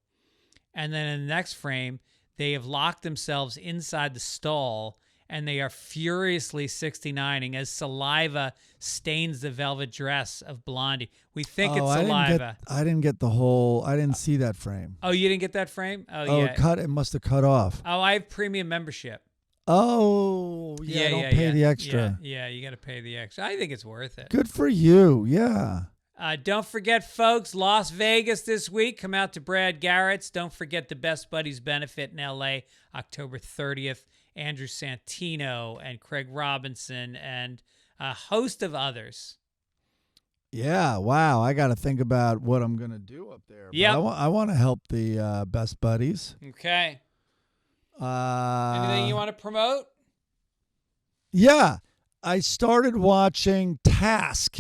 And then in the next frame, they have locked themselves inside the stall and they are furiously 69ing as saliva stains the velvet dress of Blondie. We think it's saliva. I didn't see that frame. Oh, you didn't get that frame? Oh, yeah. It must have cut off. Oh, I have premium membership. Oh, yeah, don't pay the extra. Yeah, you got to pay the extra. I think it's worth it. Good for you, yeah. Don't forget, folks, Las Vegas this week. Come out to Brad Garrett's. Don't forget the Best Buddies Benefit in L.A., October 30th. Andrew Santino and Craig Robinson and a host of others. Yeah, wow. I got to think about what I'm going to do up there. Yeah, I want to help the Best Buddies. Okay. Anything you want to promote? Yeah. I started watching Task.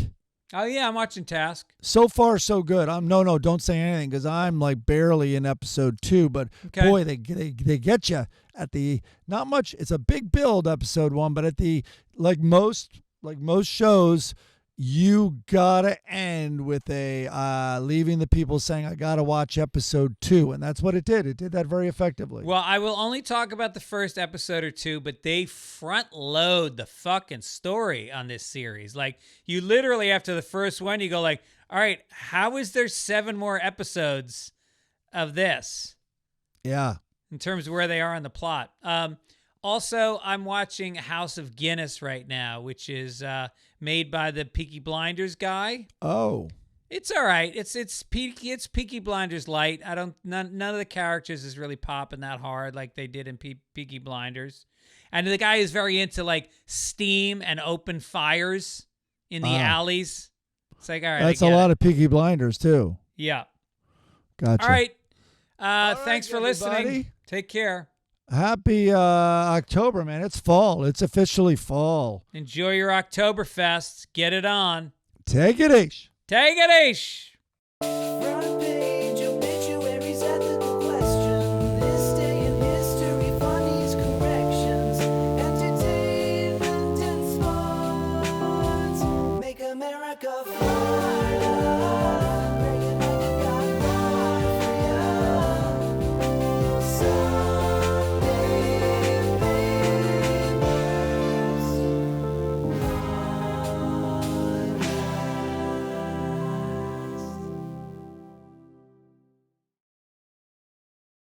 Oh, yeah, I'm watching Task. So far, so good. No, don't say anything because I'm like barely in episode 2. But boy, they get you at the not much. It's a big build, episode 1, but at the most shows, you gotta end with a leaving the people saying, "I gotta watch episode 2," and that's what it did. It did that very effectively. Well, I will only talk about the first episode or 2, but they front load the fucking story on this series. Like, you literally after the first one, you go like, "All right, how is there 7 more episodes of this?" Yeah, in terms of where they are in the plot. Also, I'm watching House of Guinness right now, which is made by the Peaky Blinders guy. Oh, it's all right. It's Peaky Blinders light. None of the characters is really popping that hard like they did in Peaky Blinders, and the guy is very into like steam and open fires in the alleys. It's like, all right, that's a lot of Peaky Blinders too. Yeah. Gotcha. All right. Thanks for listening. Take care. Happy October, man. It's fall. It's officially fall. Enjoy your Oktoberfest. Get it on. Take it easy. Take it easy. Front page obituaries, ethical question. This day in history, funnies, corrections. Entertainment and sports. Make America fly.